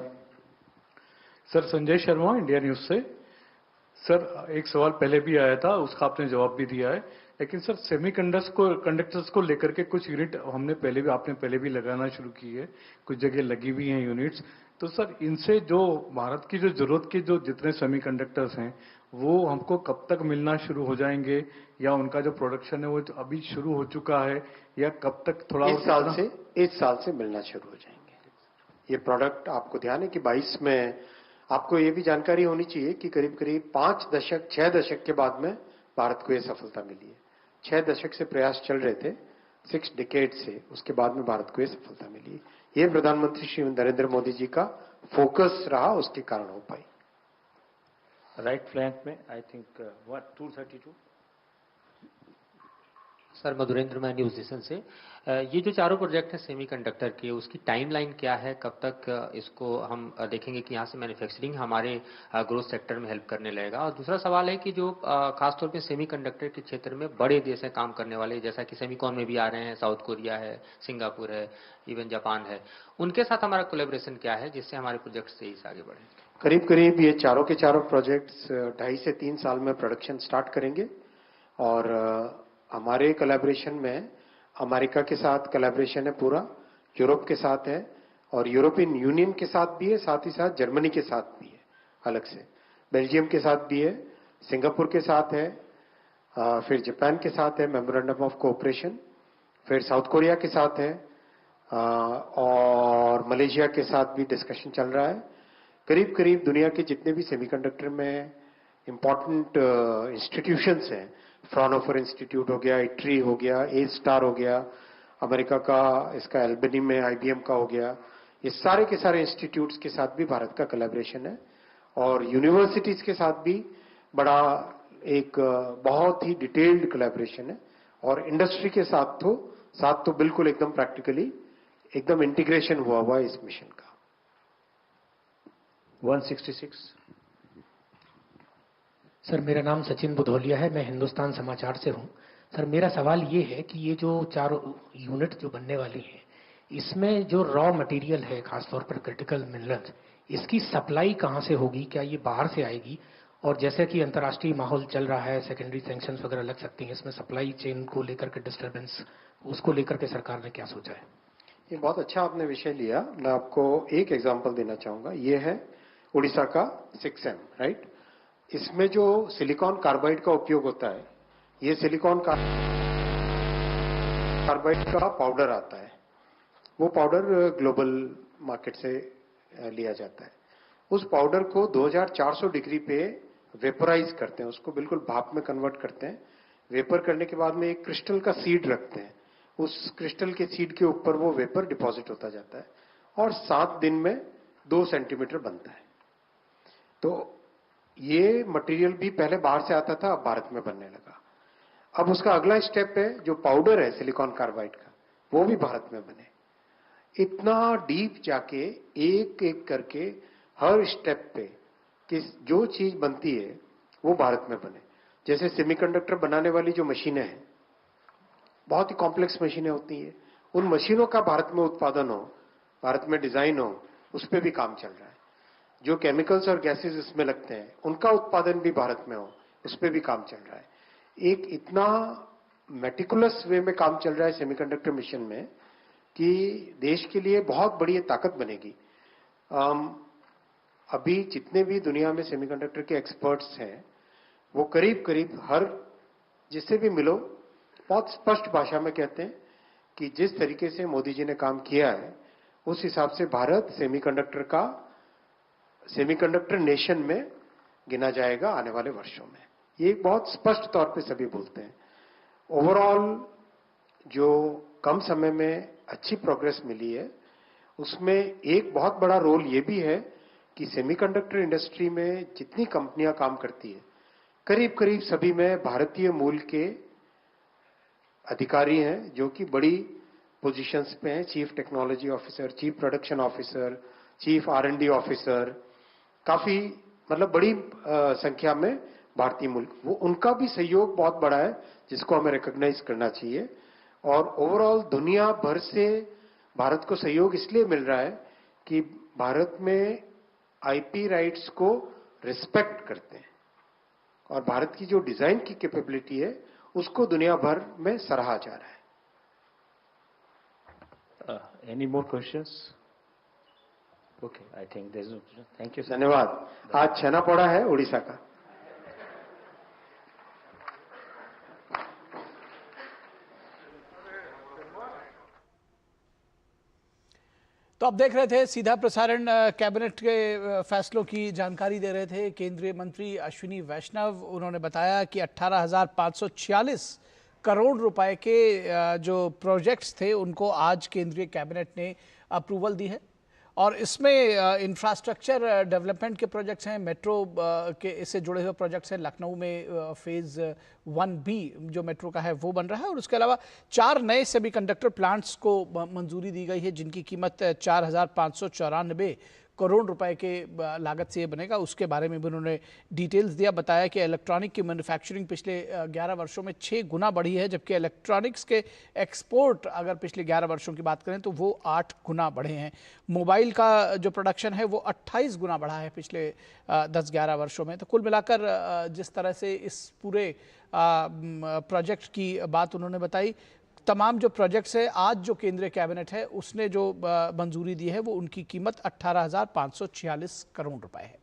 Sir Sanjay Sharma, India news से। सर एक सवाल पहले भी आया था, उसका आपने जवाब भी दिया है, लेकिन सर कंडक्टर्स को लेकर के कुछ यूनिट आपने पहले भी लगाना शुरू की है, कुछ जगह लगी हुई हैं यूनिट्स। तो सर इनसे जो भारत की जो जरूरत के जो जितने सेमीकंडक्टर्स हैं वो हमको कब तक मिलना शुरू हो जाएंगे, या उनका जो प्रोडक्शन है वो अभी शुरू हो चुका है, या कब तक थोड़ा इस साल से मिलना शुरू हो जाएंगे ये प्रोडक्ट। आपको ध्यान है कि 22 में आपको ये भी जानकारी होनी चाहिए कि करीब करीब 6 दशक के बाद में भारत को ये सफलता मिली है। 6 दशक से प्रयास चल रहे थे, 6 डिकेड से, उसके बाद में भारत को ये सफलता मिली है। ये प्रधानमंत्री श्री नरेंद्र मोदी जी का फोकस रहा, उसके कारण हो पाई। राइट फ्लैंक में आई थिंक 232। सर मधुरेंद्र, मैं न्यूज नेशन से। ये जो चारों प्रोजेक्ट हैं सेमीकंडक्टर के, उसकी टाइमलाइन क्या है, कब तक इसको हम देखेंगे कि यहाँ से मैन्युफैक्चरिंग हमारे ग्रोथ सेक्टर में हेल्प करने लगेगा? और दूसरा सवाल है कि जो खासतौर पे सेमीकंडक्टर के क्षेत्र में बड़े देश हैं काम करने वाले, जैसा कि सेमीकॉन में भी आ रहे हैं, साउथ कोरिया है, सिंगापुर है, इवन जापान है, उनके साथ हमारा कोलेब्रेशन क्या है जिससे हमारे प्रोजेक्ट से इस आगे बढ़े? करीब करीब ये चारों के चारों प्रोजेक्ट्स 2.5 से 3 साल में प्रोडक्शन स्टार्ट करेंगे। और हमारे कोलैबोरेशन में अमेरिका के साथ कोलैबोरेशन है पूरा, यूरोप के साथ है और यूरोपियन यूनियन के साथ भी है, साथ ही साथ जर्मनी के साथ भी है अलग से, बेल्जियम के साथ भी है, सिंगापुर के साथ है, फिर जापान के साथ है मेमोरेंडम ऑफ कोऑपरेशन, फिर साउथ कोरिया के साथ है और मलेशिया के साथ भी डिस्कशन चल रहा है। करीब करीब दुनिया के जितने भी सेमीकंडक्टर में इंपॉर्टेंट इंस्टीट्यूशंस हैं, फ्राउनहोफर इंस्टीट्यूट हो गया, इट्री हो गया, ए स्टार हो गया, अमेरिका का इसका एल्बनी में IBM का हो गया, ये सारे के सारे इंस्टीट्यूट्स के साथ भी भारत का कोलैबोरेशन है। और यूनिवर्सिटीज के साथ भी बड़ा एक बहुत ही डिटेल्ड कोलैबोरेशन है। और इंडस्ट्री के साथ तो बिल्कुल एकदम प्रैक्टिकली एकदम इंटीग्रेशन हुआ है इस मिशन का। 166। सर मेरा नाम सचिन बुधौलिया है, मैं हिंदुस्तान समाचार से हूं। सर मेरा सवाल ये है कि ये जो 4 यूनिट जो बनने वाली हैं, इसमें जो रॉ मटेरियल है, खासतौर पर क्रिटिकल मिनरल्स, इसकी सप्लाई कहां से होगी? क्या ये बाहर से आएगी? और जैसे कि अंतर्राष्ट्रीय माहौल चल रहा है, सेकेंडरी सैंक्शंस वगैरह लग सकती हैं, इसमें सप्लाई चेन को लेकर के डिस्टर्बेंस, उसको लेकर के सरकार ने क्या सोचा है? ये बहुत अच्छा आपने विषय लिया। मैं आपको एक एग्जांपल देना चाहूंगा। ये है उड़ीसा का 6M, राइट? इसमें जो सिलिकॉन कार्बाइड का उपयोग होता है, ये सिलिकॉन कार्बाइड का पाउडर आता है। वो पाउडर ग्लोबल मार्केट से लिया जाता है। उस पाउडर को 2400 डिग्री पे वेपोराइज करते हैं, उसको बिल्कुल भाप में कन्वर्ट करते हैं। वेपर करने के बाद में एक क्रिस्टल का सीड रखते हैं, उस क्रिस्टल के सीड के ऊपर वो वेपर डिपॉजिट होता जाता है और 7 दिन में 2 सेंटीमीटर बनता है। तो ये मटेरियल भी पहले बाहर से आता था, अब भारत में बनने लगा। अब उसका अगला स्टेप है जो पाउडर है सिलिकॉन कार्बाइड का, वो भी भारत में बने। इतना डीप जाके एक एक करके हर स्टेप पे कि जो चीज बनती है वो भारत में बने। जैसे सेमीकंडक्टर बनाने वाली जो मशीनें हैं, बहुत ही कॉम्प्लेक्स मशीनें होती हैं, उन मशीनों का भारत में उत्पादन हो, भारत में डिजाइन हो, उस पर भी काम चल रहा है। जो केमिकल्स और गैसेस इसमें लगते हैं उनका उत्पादन भी भारत में हो, उस पर भी काम चल रहा है। एक इतना मेटिकुलस वे में काम चल रहा है सेमीकंडक्टर मिशन में कि देश के लिए बहुत बड़ी ताकत बनेगी। अभी जितने भी दुनिया में सेमीकंडक्टर के एक्सपर्ट्स हैं वो करीब करीब हर जिससे भी मिलो बहुत स्पष्ट भाषा में कहते हैं कि जिस तरीके से मोदी जी ने काम किया है उस हिसाब से भारत सेमीकंडक्टर नेशन में गिना जाएगा आने वाले वर्षों में। ये बहुत स्पष्ट तौर पे सभी बोलते हैं। ओवरऑल जो कम समय में अच्छी प्रोग्रेस मिली है उसमें एक बहुत बड़ा रोल ये भी है कि सेमीकंडक्टर इंडस्ट्री में जितनी कंपनियां काम करती है करीब करीब सभी में भारतीय मूल के अधिकारी हैं जो कि बड़ी पोजीशंस पे हैं। Chief technology officer, chief production officer, chief R&D officer, काफी मतलब बड़ी संख्या में भारतीय मूल, वो उनका भी सहयोग बहुत बड़ा है जिसको हमें रिकॉग्नाइज करना चाहिए। और ओवरऑल दुनिया भर से भारत को सहयोग इसलिए मिल रहा है कि भारत में IP राइट्स को रिस्पेक्ट करते हैं और भारत की जो डिजाइन की कैपेबिलिटी है उसको दुनिया भर में सराहा जा रहा है। Any more questions? Okay, I think there's no. Thank you, sir. धन्यवाद। आज छेनापोड़ा है उड़ीसा का। तो आप देख रहे थे सीधा प्रसारण, कैबिनेट के फैसलों की जानकारी दे रहे थे केंद्रीय मंत्री अश्विनी वैष्णव। उन्होंने बताया कि 18,546 करोड़ रुपए के जो प्रोजेक्ट्स थे उनको आज केंद्रीय कैबिनेट ने अप्रूवल दी है और इसमें इंफ्रास्ट्रक्चर डेवलपमेंट के प्रोजेक्ट्स हैं, मेट्रो के इससे जुड़े हुए प्रोजेक्ट्स हैं। लखनऊ में फेज़ 1B जो मेट्रो का है वो बन रहा है और उसके अलावा 4 नए सेमीकंडक्टर प्लांट्स को मंजूरी दी गई है जिनकी कीमत 4,594 करोड़ रुपए के लागत से ये बनेगा। उसके बारे में भी उन्होंने डिटेल्स दिया, बताया कि इलेक्ट्रॉनिक की मैन्युफैक्चरिंग पिछले 11 वर्षों में 6 गुना बढ़ी है, जबकि इलेक्ट्रॉनिक्स के एक्सपोर्ट अगर पिछले 11 वर्षों की बात करें तो वो 8 गुना बढ़े हैं। मोबाइल का जो प्रोडक्शन है वो 28 गुना बढ़ा है पिछले 10-11 वर्षों में। तो कुल मिलाकर जिस तरह से इस पूरे प्रोजेक्ट की बात उन्होंने बताई, तमाम जो प्रोजेक्ट्स है आज जो केंद्रीय कैबिनेट है उसने जो मंजूरी दी है वो उनकी कीमत 18,546 करोड़ रुपए है।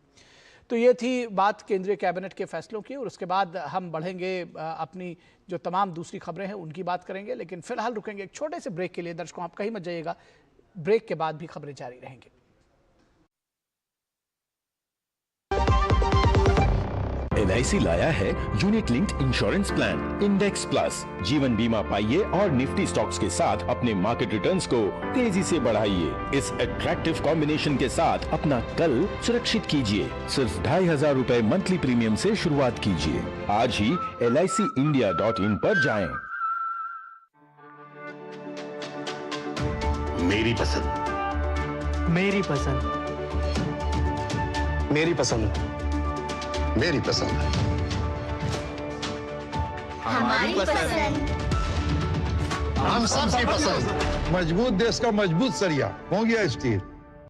तो ये थी बात केंद्रीय कैबिनेट के फैसलों की और उसके बाद हम बढ़ेंगे अपनी जो तमाम दूसरी खबरें हैं उनकी बात करेंगे, लेकिन फिलहाल रुकेंगे एक छोटे से ब्रेक के लिए। दर्शकों आप कहीं मत जाइएगा, ब्रेक के बाद भी खबरें जारी रहेंगी। LIC लाया है unit linked insurance plan index plus. जीवन बीमा पाइए और निफ्टी स्टॉक्स के साथ अपने मार्केट रिटर्न्स को तेजी से बढ़ाइए। इस अट्रैक्टिव कॉम्बिनेशन के साथ अपना कल सुरक्षित कीजिए। सिर्फ 2,500 रुपए मंथली प्रीमियम से शुरुआत कीजिए। आज ही LICindia.in पर जाएं। मेरी पसंद, मेरी पसंद, मेरी पसंद, मेरी पसंद, हमारी पसंद, हम सबकी पसंद। मजबूत देश का मजबूत सरिया हो गया स्टील।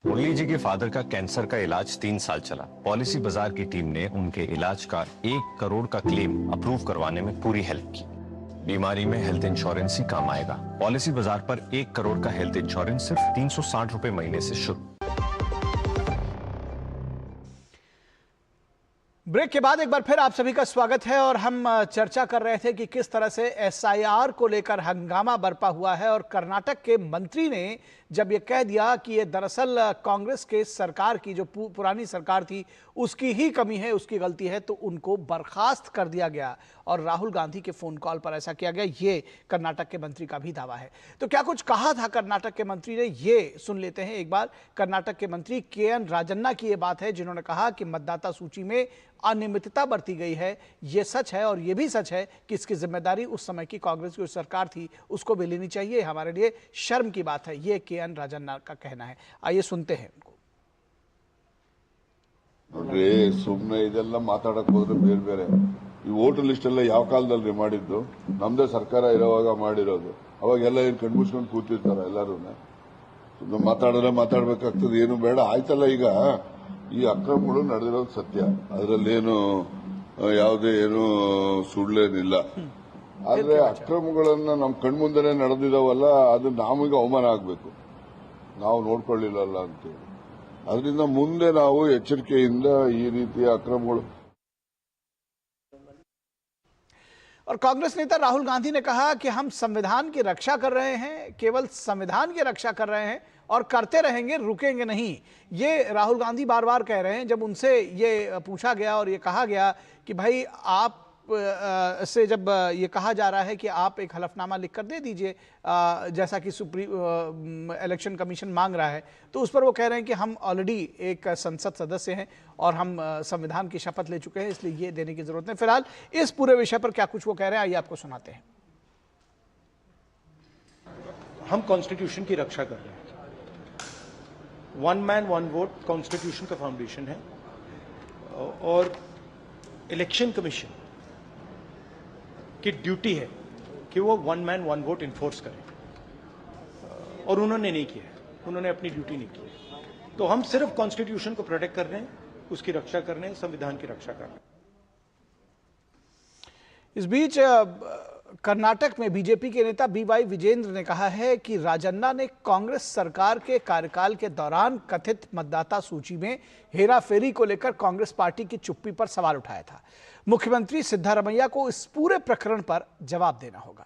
मुरली जी के फादर का कैंसर का इलाज 3 साल चला। पॉलिसी बाजार की टीम ने उनके इलाज का 1 करोड़ का क्लेम अप्रूव करवाने में पूरी हेल्प की। बीमारी में हेल्थ इंश्योरेंस ही काम आएगा। पॉलिसी बाजार पर 1 करोड़ का हेल्थ इंश्योरेंस सिर्फ 360 रुपए महीने से शुरू। ब्रेक के बाद एक बार फिर आप सभी का स्वागत है और हम चर्चा कर रहे थे कि किस तरह से SIR को लेकर हंगामा बरपा हुआ है और कर्नाटक के मंत्री ने जब ये कह दिया कि ये दरअसल कांग्रेस के सरकार की जो पुरानी सरकार थी उसकी ही कमी है, उसकी गलती है, तो उनको बर्खास्त कर दिया गया और राहुल गांधी के फोन कॉल पर ऐसा किया गया। ये कर्नाटक के मंत्री का भी दावा है। तो क्या कुछ कहा था कर्नाटक के मंत्री ने, ये सुन लेते हैं एक बार। कर्नाटक के मंत्री KN राजन्ना की ये बात है जिन्होंने कहा कि मतदाता सूची में अनियमितता बरती गई है, ये सच है। और ये भी सच है कि इसकी जिम्मेदारी उस समय की कांग्रेस की सरकार थी, उसको भी लेनी चाहिए। हमारे लिए शर्म की बात है, ये के एन राजन का कहना है। आइए सुनते हैं उनको। ನೋಡ್ರಿ, ಸುಮ್ಮನೆ ಇದೆಲ್ಲ ಮಾತಾಡಕ್ ಹೋದ್ರೆ ಬೇರೆ ಬೇರೆ ಈ ವೋಟರ್ ಲಿಸ್ಟ್ ಎಲ್ಲ ಯಾವ ಕಾಲದಲ್ಲಿ ಮಾಡಿದ್ದು? ನಮ್ದೇ ಸರ್ಕಾರ ಇರೋವಾಗ ಮಾಡಿರೋದು. ಅವಾಗೆಲ್ಲ ಏನ್ ಕಣ್ಮುಚ್ಕೊಂಡು ಕೂತಿರ್ತಾರ ಎಲ್ಲರೂ? ಸುಮ್ಮನೆ ಮಾತಾಡಿದ್ರೆ ಮಾತಾಡ್ಬೇಕಾಗ್ತದೆ, ಏನು ಬೇಡ ಆಯ್ತಲ್ಲ. ಈಗ ಈ ಅಕ್ರಮಗಳು ನಡೆದಿರೋದು ಸತ್ಯ, ಅದರಲ್ಲೇನು ಯಾವುದೇ ಏನು ಸುಳ್ಳೇನಿಲ್ಲ. ಆದ್ರೆ ಅಕ್ರಮಗಳನ್ನ ನಮ್ ಕಣ್ಮುಂದೆನೆ ನಡೆದಿದಾವಲ್ಲ, ಅದು ನಮಗೆ ಅವಮಾನ ಆಗ್ಬೇಕು, ನಾವು ನೋಡ್ಕೊಳ್ಳಿಲ್ಲಲ್ಲ ಅಂತೇಳಿ. ಅದರಿಂದ ಮುಂದೆ ನಾವು ಎಚ್ಚರಿಕೆಯಿಂದ ಈ ರೀತಿಯ ಅಕ್ರಮಗಳು. और कांग्रेस नेता राहुल गांधी ने कहा कि हम संविधान की रक्षा कर रहे हैं, केवल संविधान की रक्षा कर रहे हैं और करते रहेंगे, रुकेंगे नहीं। ये राहुल गांधी बार बार कह रहे हैं। जब उनसे ये पूछा गया और ये कहा गया कि भाई आप से जब ये कहा जा रहा है कि आप एक हलफनामा लिखकर दे दीजिए जैसा कि इलेक्शन कमीशन मांग रहा है, तो उस पर वो कह रहे हैं कि हम ऑलरेडी एक संसद सदस्य हैं और हम संविधान की शपथ ले चुके हैं, इसलिए ये देने की जरूरत नहीं। फिलहाल इस पूरे विषय पर क्या कुछ वो कह रहे हैं, आइए आपको सुनाते हैं। हम कॉन्स्टिट्यूशन की रक्षा कर रहे हैं। One man one vote constitution का फाउंडेशन है और इलेक्शन कमीशन की ड्यूटी है कि वो one man one vote enforce करें, और उन्होंने नहीं किया, उन्होंने अपनी ड्यूटी नहीं की। तो हम सिर्फ कॉन्स्टिट्यूशन को प्रोटेक्ट कर रहे हैं, उसकी रक्षा कर रहे हैं, संविधान की रक्षा कर रहे हैं। इस बीच कर्नाटक में बीजेपी के नेता बीवाई विजेंद्र ने कहा है कि राजन्ना ने कांग्रेस सरकार के कार्यकाल के दौरान कथित मतदाता सूची में हेराफेरी को लेकर कांग्रेस पार्टी की चुप्पी पर सवाल उठाया था। मुख्यमंत्री सिद्धारमैया को इस पूरे प्रकरण पर जवाब देना होगा।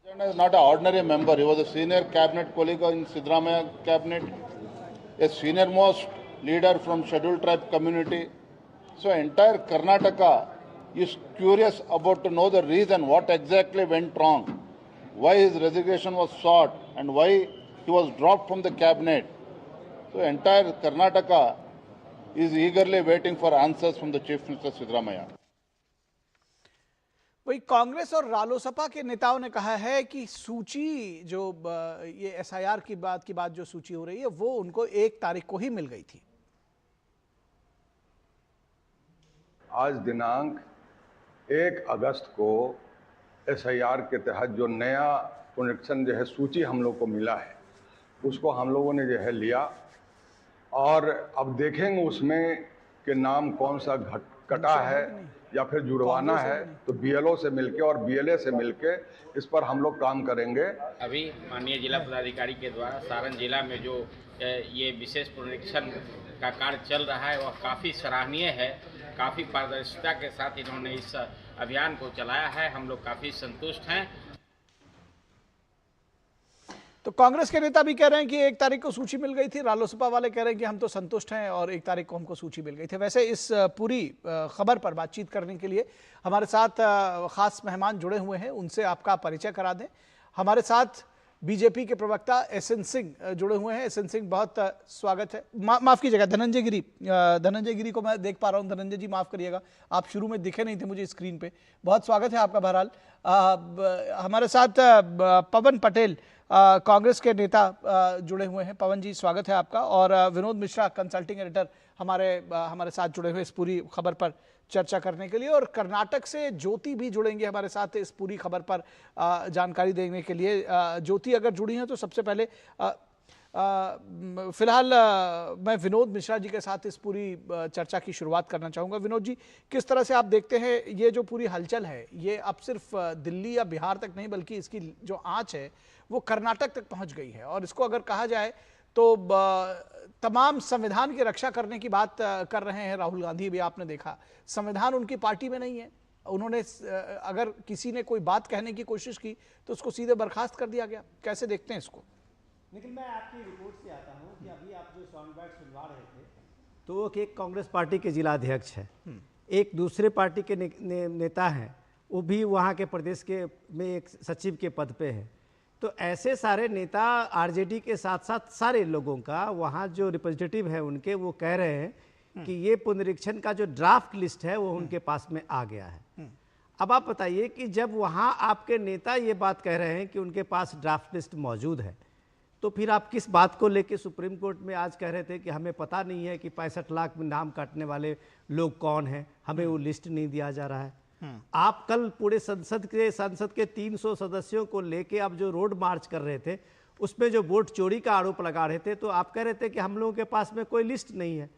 Rajanna is not an ordinary member. He was a senior cabinet colleague in Siddaramaiah cabinet, a senior most leader from scheduled tribe community. So entire Karnataka is curious about to know the reason what exactly went wrong, why his resignation was sought and why he was dropped from the cabinet. So entire Karnataka is eagerly waiting for answers from the Chief Minister Siddaramaiah. वही कांग्रेस और रालोसपा के नेताओं ने कहा है कि सूची जो ये एसआईआर की बात जो सूची हो रही है वो उनको 1 तारीख को ही मिल गई थी। आज दिनांक 1 अगस्त को एसआईआर के तहत जो नया पुनरीक्षण जो है सूची हम लोग को मिला है, उसको हम लोगों ने जो है लिया और अब देखेंगे उसमें कि नाम कौन सा कटा है या फिर जुड़वाना है, तो बीएलओ से मिलके और बीएलए से मिलके इस पर हम लोग काम करेंगे। अभी माननीय जिला पदाधिकारी के द्वारा सारण जिला में जो ये विशेष पुनरीक्षण का कार्य चल रहा है वह काफ़ी सराहनीय है। काफ़ी पारदर्शिता के साथ इन्होंने इस अभियान को चलाया है, हम लोग काफ़ी संतुष्ट हैं। तो कांग्रेस के नेता भी कह रहे हैं कि 1 तारीख को सूची मिल गई थी, रालोसपा वाले कह रहे हैं कि हम तो संतुष्ट हैं और 1 तारीख को हमको सूची मिल गई थी। वैसे इस पूरी खबर पर बातचीत करने के लिए हमारे साथ खास मेहमान जुड़े हुए हैं, उनसे आपका परिचय करा दें। हमारे साथ बीजेपी के प्रवक्ता एसएन सिंह जुड़े हुए हैं। एसएन सिंह, बहुत स्वागत है। माफ कीजिएगा, धनंजय गिरी को मैं देख पा रहा हूं। धनंजय जी माफ करिएगा, आप शुरू में दिखे नहीं थे मुझे स्क्रीन पे। बहुत स्वागत है आपका। बहरहाल हमारे साथ पवन पटेल कांग्रेस के नेता जुड़े हुए हैं। पवन जी स्वागत है आपका। और विनोद मिश्रा कंसल्टिंग एडिटर हमारे साथ जुड़े हुए इस पूरी खबर पर चर्चा करने के लिए। और कर्नाटक से ज्योति भी जुड़ेंगे हमारे साथ इस पूरी खबर पर जानकारी देने के लिए। ज्योति अगर जुड़ी हैं तो सबसे पहले फिलहाल मैं विनोद मिश्रा जी के साथ इस पूरी चर्चा की शुरुआत करना चाहूँगा। विनोद जी, किस तरह से आप देखते हैं ये जो पूरी हलचल है, ये अब सिर्फ दिल्ली या बिहार तक नहीं बल्कि इसकी जो आंच है वो कर्नाटक तक पहुंच गई है, और इसको अगर कहा जाए तो तमाम संविधान की रक्षा करने की बात कर रहे हैं राहुल गांधी भी। आपने देखा संविधान उनकी पार्टी में नहीं है, उन्होंने अगर किसी ने कोई बात कहने की कोशिश की तो उसको सीधे बर्खास्त कर दिया गया। कैसे देखते हैं इसको? निखिल, मैं आपकी रिपोर्ट से आता हूं कि अभी आप जो साउंड बाइट सुनवा रहे थे तो वो एक कांग्रेस पार्टी के जिला अध्यक्ष है, एक दूसरे पार्टी के नेता हैं, वो भी वहाँ के प्रदेश के में एक सचिव के पद पे है। तो ऐसे सारे नेता आरजेडी के साथ साथ सारे लोगों का वहाँ जो रिप्रेजेंटेटिव है उनके, वो कह रहे हैं कि ये पुनरीक्षण का जो ड्राफ्ट लिस्ट है वो उनके पास में आ गया है। अब आप बताइए कि जब वहाँ आपके नेता ये बात कह रहे हैं कि उनके पास ड्राफ्ट लिस्ट मौजूद है, तो फिर आप किस बात को लेके सुप्रीम कोर्ट में आज कह रहे थे कि हमें पता नहीं है कि 65 लाख में नाम काटने वाले लोग कौन हैं, हमें वो लिस्ट नहीं दिया जा रहा है। आप कल पूरे संसद के 300 सदस्यों को लेके आप जो रोड मार्च कर रहे थे, उसमें जो वोट चोरी का आरोप लगा रहे थे, तो आप कह रहे थे कि हम लोगों के पास में कोई लिस्ट नहीं है।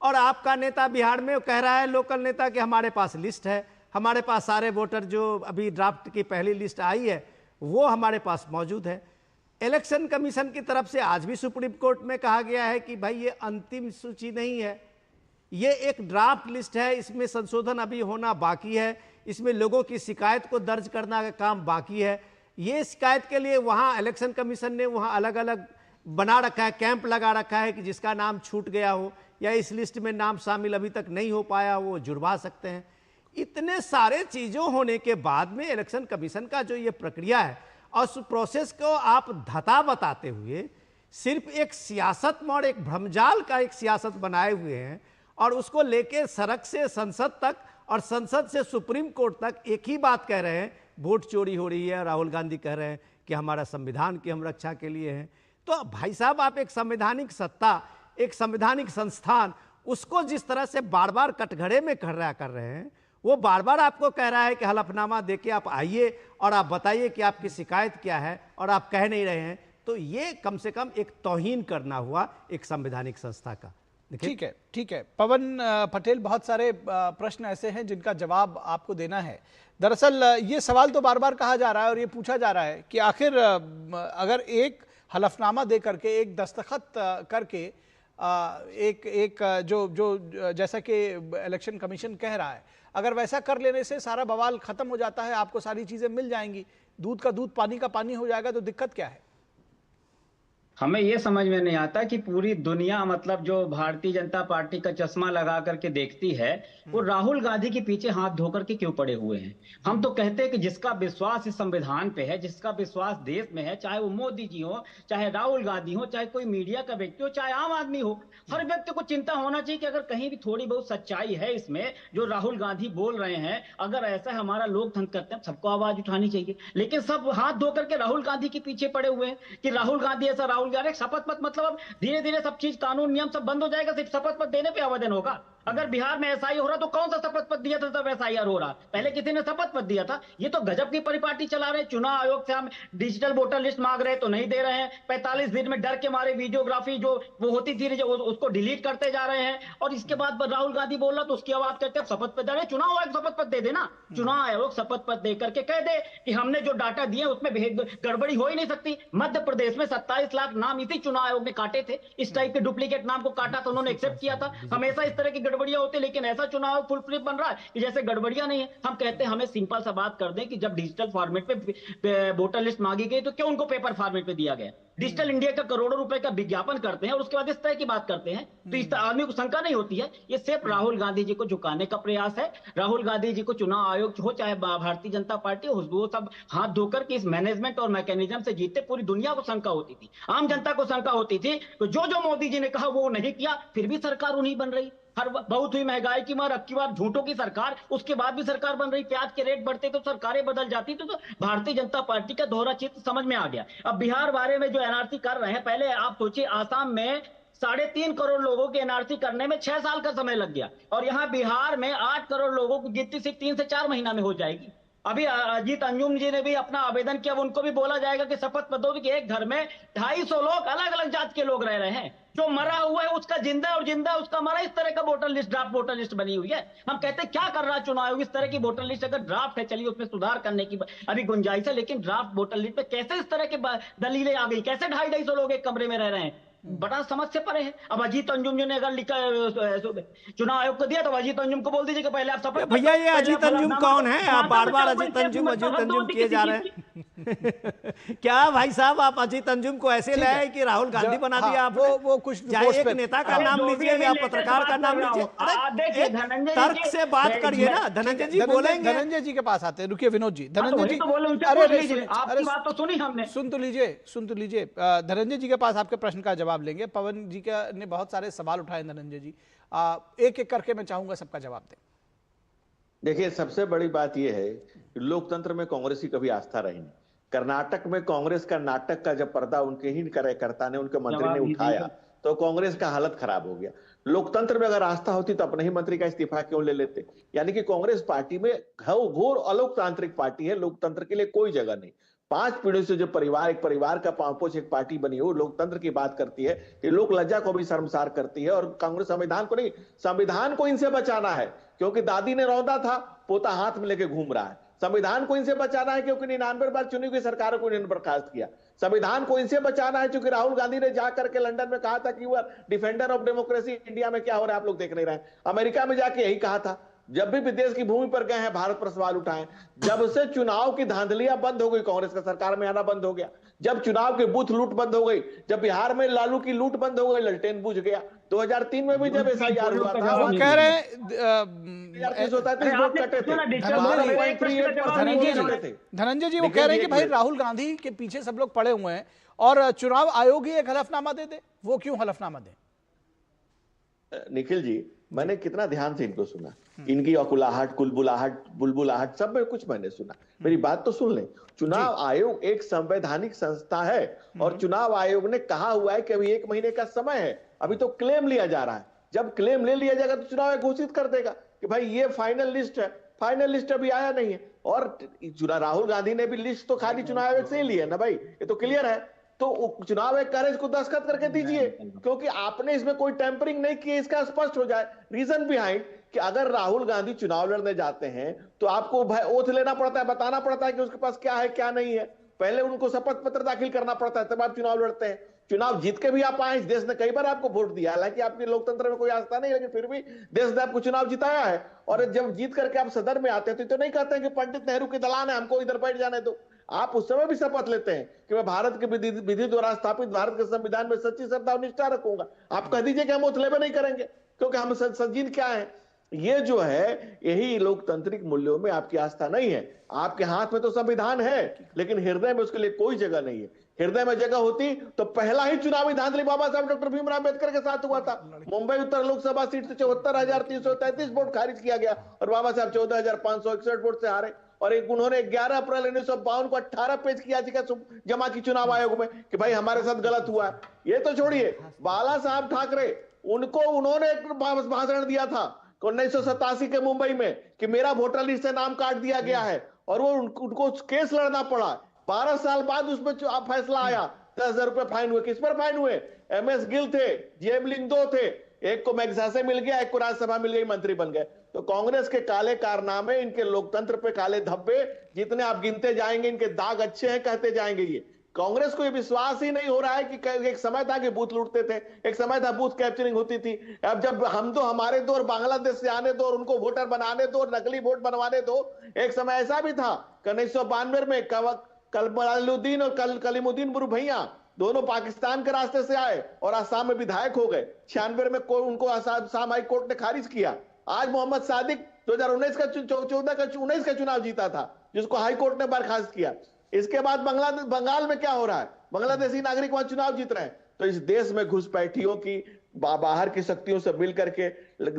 और आपका नेता बिहार में कह रहा है, लोकल नेता, कि हमारे पास लिस्ट है, हमारे पास सारे वोटर जो अभी ड्राफ्ट की पहली लिस्ट आई है वो हमारे पास मौजूद है। इलेक्शन कमीशन की तरफ से आज भी सुप्रीम कोर्ट में कहा गया है कि भाई ये अंतिम सूची नहीं है, ये एक ड्राफ्ट लिस्ट है, इसमें संशोधन अभी होना बाकी है, इसमें लोगों की शिकायत को दर्ज करना का काम बाकी है। ये शिकायत के लिए वहाँ इलेक्शन कमीशन ने वहाँ अलग अलग बना रखा है, कैंप लगा रखा है कि जिसका नाम छूट गया हो या इस लिस्ट में नाम शामिल अभी तक नहीं हो पाया वो जुड़वा सकते हैं। इतने सारे चीज़ों होने के बाद में इलेक्शन कमीशन का जो ये प्रक्रिया है और उस प्रोसेस को आप धता बताते हुए सिर्फ एक सियासत में और एक भ्रमजाल का एक सियासत बनाए हुए हैं और उसको लेके सड़क से संसद तक और संसद से सुप्रीम कोर्ट तक एक ही बात कह रहे हैं, वोट चोरी हो रही है। राहुल गांधी कह रहे हैं कि हमारा संविधान की हम रक्षा के लिए है। तो भाई साहब, आप एक संवैधानिक सत्ता, एक संवैधानिक संस्थान, उसको जिस तरह से बार बार कटघरे में खड़ा कर रहे हैं, वो बार बार आपको कह रहा है कि हलफनामा देके आप आइए और आप बताइए कि आपकी शिकायत क्या है, और आप कह नहीं रहे हैं, तो ये कम से कम एक तौहीन करना हुआ एक संवैधानिक संस्था का। ठीक है, ठीक है पवन पटेल, बहुत सारे प्रश्न ऐसे हैं जिनका जवाब आपको देना है। दरअसल ये सवाल तो बार बार कहा जा रहा है और ये पूछा जा रहा है कि आखिर अगर एक हलफनामा दे करके, एक दस्तखत करके, जो जैसा कि इलेक्शन कमीशन कह रहा है, अगर वैसा कर लेने से सारा बवाल खत्म हो जाता है, आपको सारी चीजें मिल जाएंगी, दूध का दूध पानी का पानी हो जाएगा, तो दिक्कत क्या है? हमें ये समझ में नहीं आता कि पूरी दुनिया, मतलब जो भारतीय जनता पार्टी का चश्मा लगा करके देखती है, वो राहुल गांधी के पीछे हाथ धोकर के क्यों पड़े हुए हैं। हम तो कहते हैं कि जिसका विश्वास इस संविधान पे है, जिसका विश्वास देश में है, चाहे वो मोदी जी हो, चाहे राहुल गांधी हो, चाहे कोई मीडिया का व्यक्ति हो, चाहे आम आदमी हो, हर व्यक्ति को चिंता होना चाहिए कि अगर कहीं भी थोड़ी बहुत सच्चाई है इसमें, जो राहुल गांधी बोल रहे हैं, अगर ऐसा हमारा लोकतंत्र करते हैं, सबको आवाज उठानी चाहिए। लेकिन सब हाथ धो करके राहुल गांधी के पीछे पड़े हुए हैं कि राहुल गांधी ऐसा, राहुल गांधी शपथ पत्र, मतलब अब धीरे धीरे सब चीज, कानून नियम सब बंद हो जाएगा, सिर्फ शपथ पत्र देने पे आवेदन होगा। अगर बिहार में एसआई हो रहा तो कौन सा शपथ पत्र दिया था तब एसआईआर हो रहा? पहले किसी ने शपथ पत्र दिया था? ये तो गजब की परिपाटी चला रहे हैं। चुनाव आयोग से हम डिजिटल वोटर लिस्ट मांग रहे हैं तो नहीं दे रहे हैं। 45 दिन में डर के मारे वीडियोग्राफी जो वो होती थी उसको डिलीट करते जा रहे हैं, और इसके बाद राहुल गांधी बोल रहा तो उसकी आवाज करते हैं शपथ पत्र दे। चुनाव आयोग शपथ पत्र दे देना, चुनाव आयोग शपथ पत्र दे करके कह दे कि हमने जो डाटा दिए उसमें गड़बड़ी हो ही नहीं सकती। मध्य प्रदेश में 27 लाख नाम इसी चुनाव आयोग ने काटे थे, इस टाइप के डुप्लीकेट नाम को काटा था, उन्होंने एक्सेप्ट किया था। हमेशा इस तरह की गड़बड़ियां होती, लेकिन ऐसा चुनाव फुल फ्लिप बन रहा है कि जैसे गड़बड़ियां नहीं है। हम कहते हैं हमें सिंपल सा बात कर दें कि जब डिजिटल फॉर्मेट पे वोटर लिस्ट मांगी गई तो क्यों उनको पेपर फॉर्मेट पे दिया गया? डिजिटल इंडिया का करोड़ों रुपए का विज्ञापन करते हैं और उसके बाद इस तरह की बात करते हैं, तो इस आदमी को शंका नहीं होती है? ये सिर्फ राहुल गांधी जी को झुकाने का प्रयास है। राहुल गांधी जी को चुनाव आयोग हो चाहे भारतीय जनता पार्टी हो, वो सब हाथ धोकर के इस मैनेजमेंट और मैकेनिज्म से जीतते। पूरी दुनिया को शंका होती थी, आम जनता को शंका होती थी कि जो मोदी जी ने कहा वो नहीं किया, फिर भी सरकार उन्हीं बन रही। हर बहुत हुई महंगाई की मार, अब की बार झूठों की सरकार, उसके बाद भी सरकार बन रही। प्याज के रेट बढ़ते तो सरकारें बदल जाती, तो भारतीय जनता पार्टी का दोहरा चित्र समझ में आ गया। अब बिहार बारे में जो एनआरसी कर रहे हैं, पहले आप सोचिए आसाम में 3.5 करोड़ लोगों के एनआरसी करने में 6 साल का समय लग गया, और यहाँ बिहार में 8 करोड़ लोगों की गिनती सिर्फ 3 से 4 महीना में हो जाएगी। अभी अजीत अंजुम जी ने भी अपना आवेदन किया, उनको भी बोला जाएगा कि शपथ पत्र कि एक घर में 250 लोग अलग अलग जात के लोग रह रहे हैं, जो मरा हुआ है उसका जिंदा और जिंदा उसका मरा, इस तरह का voter list, draft voter list बनी हुई है। हम कहते हैं क्या कर रहा है चुनाव आयोग? इस तरह की वोटर लिस्ट अगर ड्राफ्ट है, चलिए उसमें सुधार करने की अभी गुंजाइश है, लेकिन ड्राफ्ट वोटर लिस्ट में कैसे इस तरह की दलीलें आ गई? कैसे 250 लोग एक कमरे में रह रहे हैं? बड़ा समझ से परे है। अब अजीत अंजुम जी ने अगर लिखा चुनाव आयोग को दिया तो अजीत अंजुम को बोल दीजिए कि पहले आप शपथ। भैया ये अजीत अंजुम कौन है? आप बार बार अजीत अंजुम किए जा रहे हैं। क्या भाई साहब आप अजीत अंजुम को ऐसे लाए कि राहुल गांधी बना दिया आपने? वो कुछ चाहे एक नेता का नाम लीजिए या पत्रकार का नाम लीजिए, देखिए धनंजय तर्क से बात करिए ना। धनंजय जी बोलेंगे। धनंजय जी के पास आते हैं, रुकिए विनोद जी। धनंजय जी आपकी बात तो सुनी हमने। सुन तो लीजिए धनंजय जी के पास आपके प्रश्न का जवाब लेंगे। पवन जी का ने बहुत सारे सवाल उठाए धनंजय जी, एक एक करके मैं चाहूंगा सबका जवाब दें। देखिए, सबसे बड़ी बात यह है कि लोकतंत्र में कांग्रेस की कभी आस्था रही नहीं। कर्नाटक में कांग्रेस का नाटक का जब पर्दा उनके ही कार्यकर्ता ने, उनके मंत्री ने उठाया तो कांग्रेस का हालत खराब हो गया। लोकतंत्र में अगर आस्था होती तो अपने ही मंत्री का इस्तीफा क्यों ले लेते? यानी कि कांग्रेस पार्टी में घोर अलोकतांत्रिक पार्टी है, लोकतंत्र के लिए कोई जगह नहीं। 5 पीढ़ियों से जो एक परिवार का पांपोच एक पार्टी बनी हो, लोकतंत्र की बात करती है, ये लोक लज्जा को भी शर्मसार करती है। और कांग्रेस संविधान को नहीं, संविधान को इनसे बचाना है, क्योंकि दादी ने रौंदा था, पोता हाथ में लेके घूम रहा है। संविधान को इनसे बचाना है क्योंकि 99 बार चुनी हुई सरकारों को इन्होंने बर्खास्त किया। संविधान को इनसे बचाना है क्योंकि राहुल गांधी ने जाकर के लंदन में कहा था कि वो डिफेंडर ऑफ डेमोक्रेसी। इंडिया में क्या हो रहा है आप लोग देख नहीं रहे हैं। अमेरिका में जाके यही कहा था। जब भी विदेश की भूमि पर गए हैं भारत पर सवाल उठाए। जब से चुनाव की धांधलियां बंद हो गई, कांग्रेस का सरकार में आना बंद हो गया, जब चुनाव के बूथ लूट बंद हो गई, जब बिहार में लालू की लूट बंद हो गई, ललटेन बुझ गया। 2003 में भी जब SIR हुआ था, वो कह रहे हैं धनंजय जी वो कह रहे हैं कि भाई राहुल गांधी के पीछे सब लोग पड़े हुए हैं और चुनाव आयोग ही एक हलफनामा दे दे। वो क्यों हलफनामा दे? निखिल जी, मैंने कितना ध्यान से इनको सुना, इनकी अकुलाहट, कुलबुलाहट, बुलबुलाहट सब में कुछ मैंने सुना। मेरी बात तो सुन लें। चुनाव आयोग एक संवैधानिक संस्था है और चुनाव आयोग ने कहा हुआ है कि अभी 1 महीने का समय है। अभी तो क्लेम लिया जा रहा है। जब क्लेम ले लिया जाएगा तो चुनाव आयोग घोषित कर देगा कि भाई ये फाइनल लिस्ट है। फाइनल लिस्ट अभी आया नहीं है। और राहुल गांधी ने भी लिस्ट तो खाली चुनाव आयोग से ही ली है ना भाई, ये तो क्लियर है। तो चुनाव आयोग कह रहे इसको दस्तखत करके दीजिए, क्योंकि आपने इसमें कोई टेम्परिंग नहीं की, इसका स्पष्ट हो जाए। रीजन बिहाइंड कि अगर राहुल गांधी चुनाव लड़ने जाते हैं तो आपको ओथ लेना पड़ता है, बताना पड़ता है कि उसके पास क्या है क्या नहीं है। पहले उनको शपथ पत्र दाखिल करना पड़ता है, तब आप चुनाव लड़ते हैं। चुनाव जीत के भी आप आए, इस देश ने कई बार आपको वोट दिया। हालांकि आपके लोकतंत्र में कोई आस्था नहीं, लेकिन फिर भी देश ने आपको चुनाव जिताया है। और जब जीत करके आप सदन में आते हैं तो नहीं कहते हैं कि पंडित नेहरू के दलान है, हमको इधर बैठ जाने दो। आप उस समय भी शपथ लेते हैं कि मैं भारत के विधि द्वारा स्थापित भारत के संविधान में सच्ची श्रद्धा और निष्ठा रखूंगा। आप कह दीजिए कि हम ओथलेबे नहीं करेंगे, क्योंकि हम संजीन क्या है। ये जो है, यही लोकतांत्रिक मूल्यों में आपकी आस्था नहीं है। आपके हाथ में तो संविधान है, लेकिन हृदय में उसके लिए कोई जगह नहीं है। हृदय में जगह होती तो पहला ही चुनावी धांधली बाबा साहब डॉक्टर भीमराव अम्बेडकर के साथ हुआ था। मुंबई उत्तर लोकसभा सीट से 74,333 वोट खारिज किया गया और बाबा साहब 14,561 वोट से हारे। और उन्होंने 11 अप्रैल 1952 को 18 पेज की याचिका जमा की चुनाव आयोग में कि भाई हमारे साथ गलत हुआ है। ये तो छोड़िए, बाला साहब ठाकरे, उन्होंने एक भाषण दिया था 1987 के मुंबई में कि मेरा वोटर लिस्ट से नाम काट दिया गया है, और वो उनको केस लड़ना पड़ा। 12 साल बाद उसमें फैसला आया, 10,000 रुपए फाइन हुए। किस पर फाइन हुए? MS गिल थे, JM लिंग 2 थे, एक को मैगसासे मिल गया, एक को राज्यसभा मिल गई, मंत्री बन गए। तो कांग्रेस के काले कारनामे, इनके लोकतंत्र पे काले धब्बे जितने आप गिनते जाएंगे, इनके दाग अच्छे हैं कहते जाएंगे। ये कांग्रेस को ये विश्वास ही नहीं हो रहा है कि एक समय था कि बूथ लूटते थे, एक समय था बूथ कैप्चरिंग होती थी। अब जब हम तो हमारे दो और बांग्लादेश से आने दो और उनको वोटर बनाने दो और नकली वोट बनवाने दो। एक समय ऐसा भी था 1992 में कलमलालुद्दीन और कलीमुद्दीन बुरु भैया दोनों पाकिस्तान के रास्ते से आए और आसाम में विधायक हो गए। 96 में उनको आसाम हाई कोर्ट ने खारिज किया। आज मोहम्मद सादिक 2019 का चुनाव जीता था, जिसको हाई कोर्ट ने बर्खास्त किया। इसके बाद बंगाल में क्या हो रहा है? बांग्लादेशी नागरिक वहां चुनाव जीत रहे हैं। तो इस देश में घुसपैठियों की, बाहर की शक्तियों से मिल करके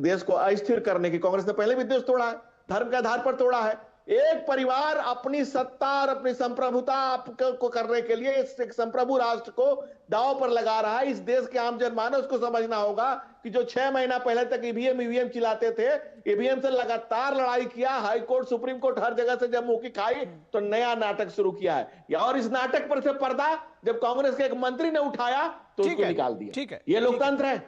देश को अस्थिर करने की कांग्रेस ने पहले भी देश तोड़ा है, धर्म के आधार पर तोड़ा है। एक परिवार अपनी सत्ता और अपनी संप्रभुता को करने के लिए एक संप्रभु राष्ट्र को दांव पर लगा रहा है। इस देश के आम जनमानस को समझना होगा कि जो 6 महीना पहले तक ईवीएम चिल्लाते थे, ईवीएम से लगातार लड़ाई किया, हाई कोर्ट, सुप्रीम कोर्ट, हर जगह से जब मुंह की खाई तो नया नाटक शुरू किया है। और इस नाटक पर से पर्दा जब कांग्रेस के एक मंत्री ने उठाया तो उसको निकाल दिया। ठीक है, ये लोकतंत्र है।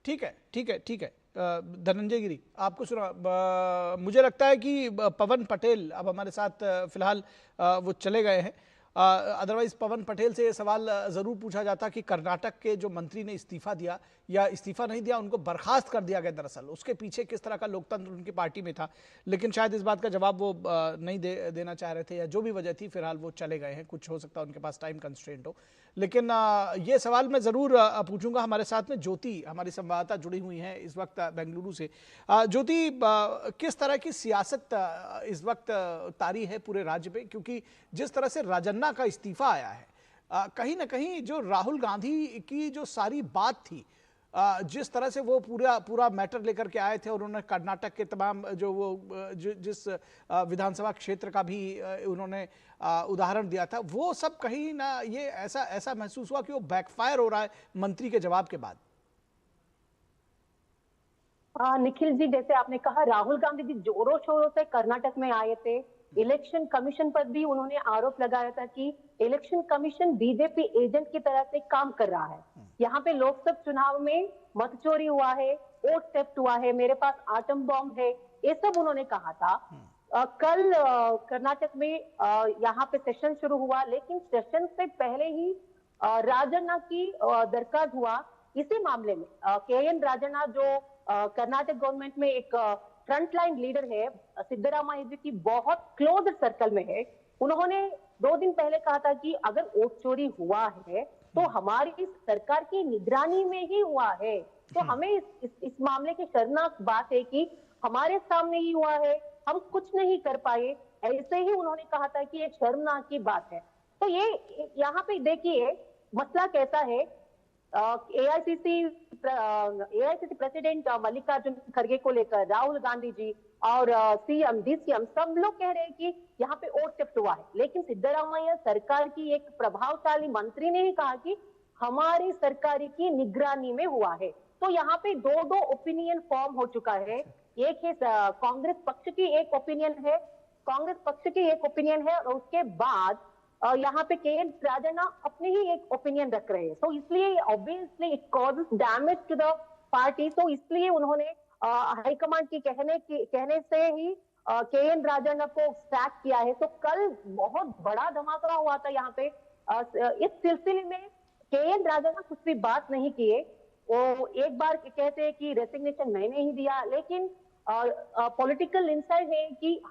ठीक है। धनंजय गिरी, आपको सुना। मुझे लगता है कि पवन पटेल अब हमारे साथ फिलहाल वो चले गए हैं। अदरवाइज पवन पटेल से ये सवाल ज़रूर पूछा जाता कि कर्नाटक के जो मंत्री ने इस्तीफा दिया, या इस्तीफा नहीं दिया, उनको बर्खास्त कर दिया गया। दरअसल उसके पीछे किस तरह का लोकतंत्र उनकी पार्टी में था, लेकिन शायद इस बात का जवाब वो नहीं देना चाह रहे थे, या जो भी वजह थी फिलहाल वो चले गए हैं। कुछ हो सकता है उनके पास टाइम कंस्ट्रेंट हो। लेकिन ये सवाल मैं ज़रूर पूछूंगा। हमारे साथ में ज्योति हमारी संवाददाता जुड़ी हुई हैं इस वक्त बेंगलुरु से। ज्योति, किस तरह की सियासत इस वक्त तारी है पूरे राज्य में, क्योंकि जिस तरह से राजन्ना का इस्तीफा आया है, कहीं ना कहीं जो राहुल गांधी की जो सारी बात थी, जिस तरह से वो पूरा मैटर लेकर के आए थे, और उन्होंने कर्नाटक के तमाम जिस विधानसभा क्षेत्र का भी उन्होंने उदाहरण दिया था, वो सब कहीं ना ये ऐसा महसूस हुआ कि वो बैकफायर हो रहा है मंत्री के जवाब के बाद। निखिल जी, जैसे आपने कहा, राहुल गांधी जी जोरों शोरों से कर्नाटक में आए थे। इलेक्शन कमीशन पर भी उन्होंने आरोप लगाया था कि इलेक्शन कमीशन बीजेपी एजेंट की तरह से काम कर रहा है। यहाँ पे लोकसभा चुनाव में मत चोरी हुआ है, वोट थेफ्ट हुआ है, मेरे पास आटम बॉम्ब है, ये सब उन्होंने कहा था। कल कर्नाटक में यहाँ पे सेशन शुरू हुआ, लेकिन सेशन से पहले ही राजन्ना की दरखास्त हुआ इसी मामले में। KN राजन्ना जो कर्नाटक गवर्नमेंट में एक फ्रंट लाइन लीडर है, सिद्धरामैया जी की बहुत क्लोज सर्कल में है, उन्होंने 2 दिन पहले कहा था कि अगर वोट चोरी हुआ है तो हमारी सरकार की निगरानी में ही हुआ है। तो हमें इस मामले की शर्मनाक बात है कि हमारे सामने ही हुआ है, हम कुछ नहीं कर पाए, ऐसे ही उन्होंने कहा था कि एक शर्मनाक की बात है। तो ये यहाँ पे देखिए मसला कैसा है। एआईसीसी प्रेसिडेंट मल्लिकार्जुन खड़गे को लेकर राहुल गांधी जी और सीएम डीसीएम सब लोग कह रहे हैं कि यहाँ पे वोट थेफ्ट हुआ है, लेकिन सिद्धरामैया सरकार की एक प्रभावशाली मंत्री ने ही कहा कि हमारी सरकार की निगरानी में हुआ है। तो यहाँ पे दो ओपिनियन फॉर्म हो चुका है। एक है कांग्रेस पक्ष की एक ओपिनियन है, और उसके बाद यहाँ पे KN राजन्ना अपने ही एक ओपिनियन रख रहे हैं। तो इसलिए obviously it causes damage to the party. तो इसलिए उन्होंने हाईकमांड की कहने से ही KN राजन्ना को सैक किया है। तो कल बहुत बड़ा धमाका हुआ था यहाँ पे। इस सिलसिले में KN राजन्ना कुछ भी बात नहीं किए। वो एक बार कहते हैं कि रेसिग्नेशन मैंने ही दिया, लेकिन पॉलिटिकल इनसाइड है कि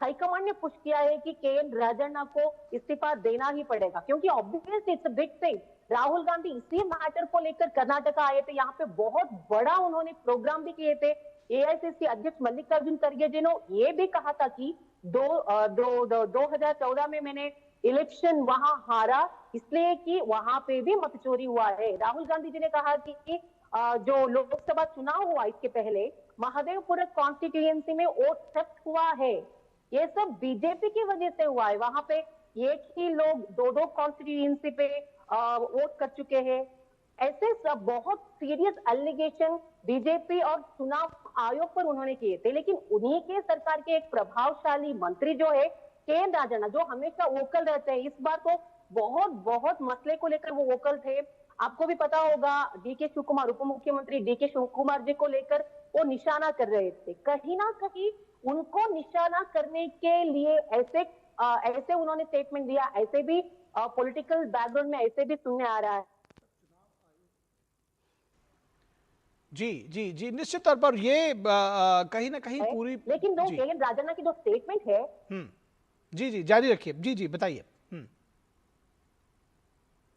हाईकमांड ने पुश किया है कि KN राजन्ना को इस्तीफा देना ही पड़ेगा, क्योंकि obviously it's a big thing. Rahul Gandhi इसी मैटर को लेकर कर्नाटक आए थे, यहाँ पे बहुत बड़ा उन्होंने प्रोग्राम भी किए थे। एआईसीसी अध्यक्ष मल्लिकार्जुन खड़गे जी ने ये भी कहा था कि 2014 में मैंने इलेक्शन वहां हारा इसलिए कि वहां पे भी मत चोरी हुआ है। राहुल गांधी जी ने कहा कि जो लोकसभा चुनाव हुआ इसके पहले महादेवपुर कॉन्स्टिट्यूएंसी में वोट थेफ्ट हुआ है, ये सब बीजेपी की वजह से हुआ है। वहां पे एक ही लोग 2 कॉन्स्टिट्यूएंसी पे वोट कर चुके हैं। ऐसे सब बहुत सीरियस एलिगेशन बीजेपी और चुनाव आयोग पर उन्होंने किए थे, लेकिन उन्हीं के सरकार के एक प्रभावशाली मंत्री जो है KN राजन्ना, जो हमेशा वोकल रहते हैं, इस बार तो बहुत मसले को लेकर वो वोकल थे। आपको भी पता होगा DK शिव कुमार, उप मुख्यमंत्री DK शिव कुमार जी को लेकर वो निशाना कर रहे थे। कहीं ना कहीं उनको निशाना करने के लिए ऐसे उन्होंने स्टेटमेंट दिया। ऐसे भी पॉलिटिकल बैकग्राउंड में ऐसे भी सुनने आ रहा है। जी, निश्चित तौर पर ये कहीं ना कहीं पूरी, लेकिन जो KN राजन्ना की जो स्टेटमेंट है, जी जारी रखिए। जी बताइए।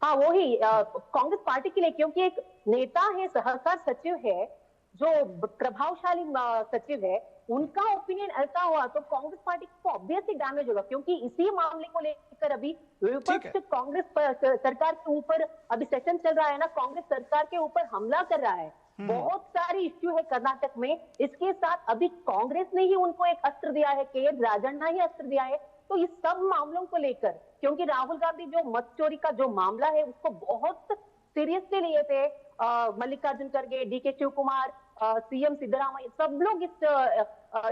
हाँ, वही कांग्रेस पार्टी के लिए, क्योंकि एक नेता है, सहकार सचिव है, जो प्रभावशाली सचिव है, उनका ओपिनियन ऐसा हुआ तो कांग्रेस पार्टी को ऑब्वियसली डैमेज होगा, क्योंकि इसी मामले को लेकर अभी विपक्ष कांग्रेस सरकार के ऊपर अभी सेशन चल रहा है ना, कांग्रेस सरकार के ऊपर हमला कर रहा है। बहुत सारी इश्यू है कर्नाटक में। इसके साथ अभी कांग्रेस ने ही उनको एक अस्त्र दिया है, KN राजन्ना ही अस्त्र दिया है। तो इस सब मामलों को लेकर, क्योंकि राहुल गांधी जो मत चोरी का जो मामला है उसको बहुत सीरियसली लिए थे, मल्लिकार्जुन खड़गे, DK शिव कुमार, सीएम सिद्धरामैया, सब लोग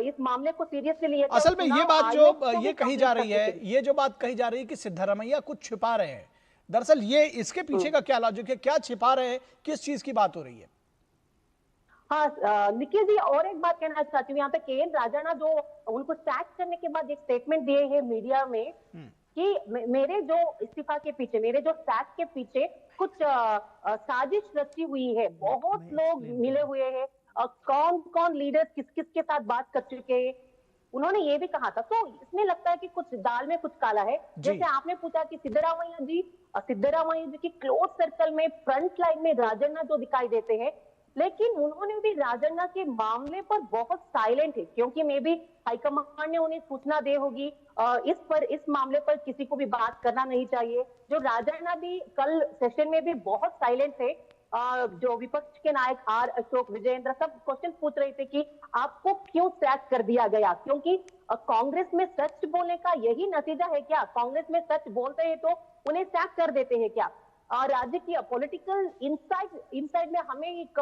इस मामले को सीरियसली लिए थे। असल में ये बात जो ये कही जा रही है, ये जो बात कही जा रही है कि सिद्धरामैया कुछ छिपा रहे हैं, दरअसल ये इसके पीछे का क्या लॉजिक है, क्या छिपा रहे हैं, किस चीज की बात हो रही है? हाँ निखिल जी, और एक बात कहना चाहती हूँ यहाँ पे, KN राजन्ना जो उनको सैक करने के बाद एक स्टेटमेंट दिए हैं मीडिया में कि मेरे जो इस्तीफा के पीछे, मेरे जो सैक के पीछे कुछ साजिश रची हुई है, बहुत लोग मिले हुए हैं, कौन कौन लीडर किस किस के साथ बात कर चुके हैं, उन्होंने ये भी कहा था। तो इसमें लगता है कि कुछ दाल में कुछ काला है। जैसे आपने पूछा कि सिद्धरामैया जी की क्लोज सर्कल में फ्रंट लाइन में राजन्ना जो दिखाई देते हैं, लेकिन उन्होंने भी राजन्ना के मामले पर बहुत साइलेंट है, क्योंकि मे भी हाईकमान ने उन्हें सूचना दे होगी इस मामले पर किसी को भी बात करना नहीं चाहिए। जो राजन्ना भी कल सेशन में भी बहुत साइलेंट थे। जो विपक्ष के नायक आर अशोक, विजयेंद्र सब क्वेश्चन पूछ रहे थे कि आपको क्यों सैक कर दिया गया, क्योंकि कांग्रेस में सच बोलने का यही नतीजा है क्या? कांग्रेस में सच बोलते हैं तो उन्हें सैक कर देते हैं क्या? राज्य की पॉलिटिकल इनसाइड में हमें एक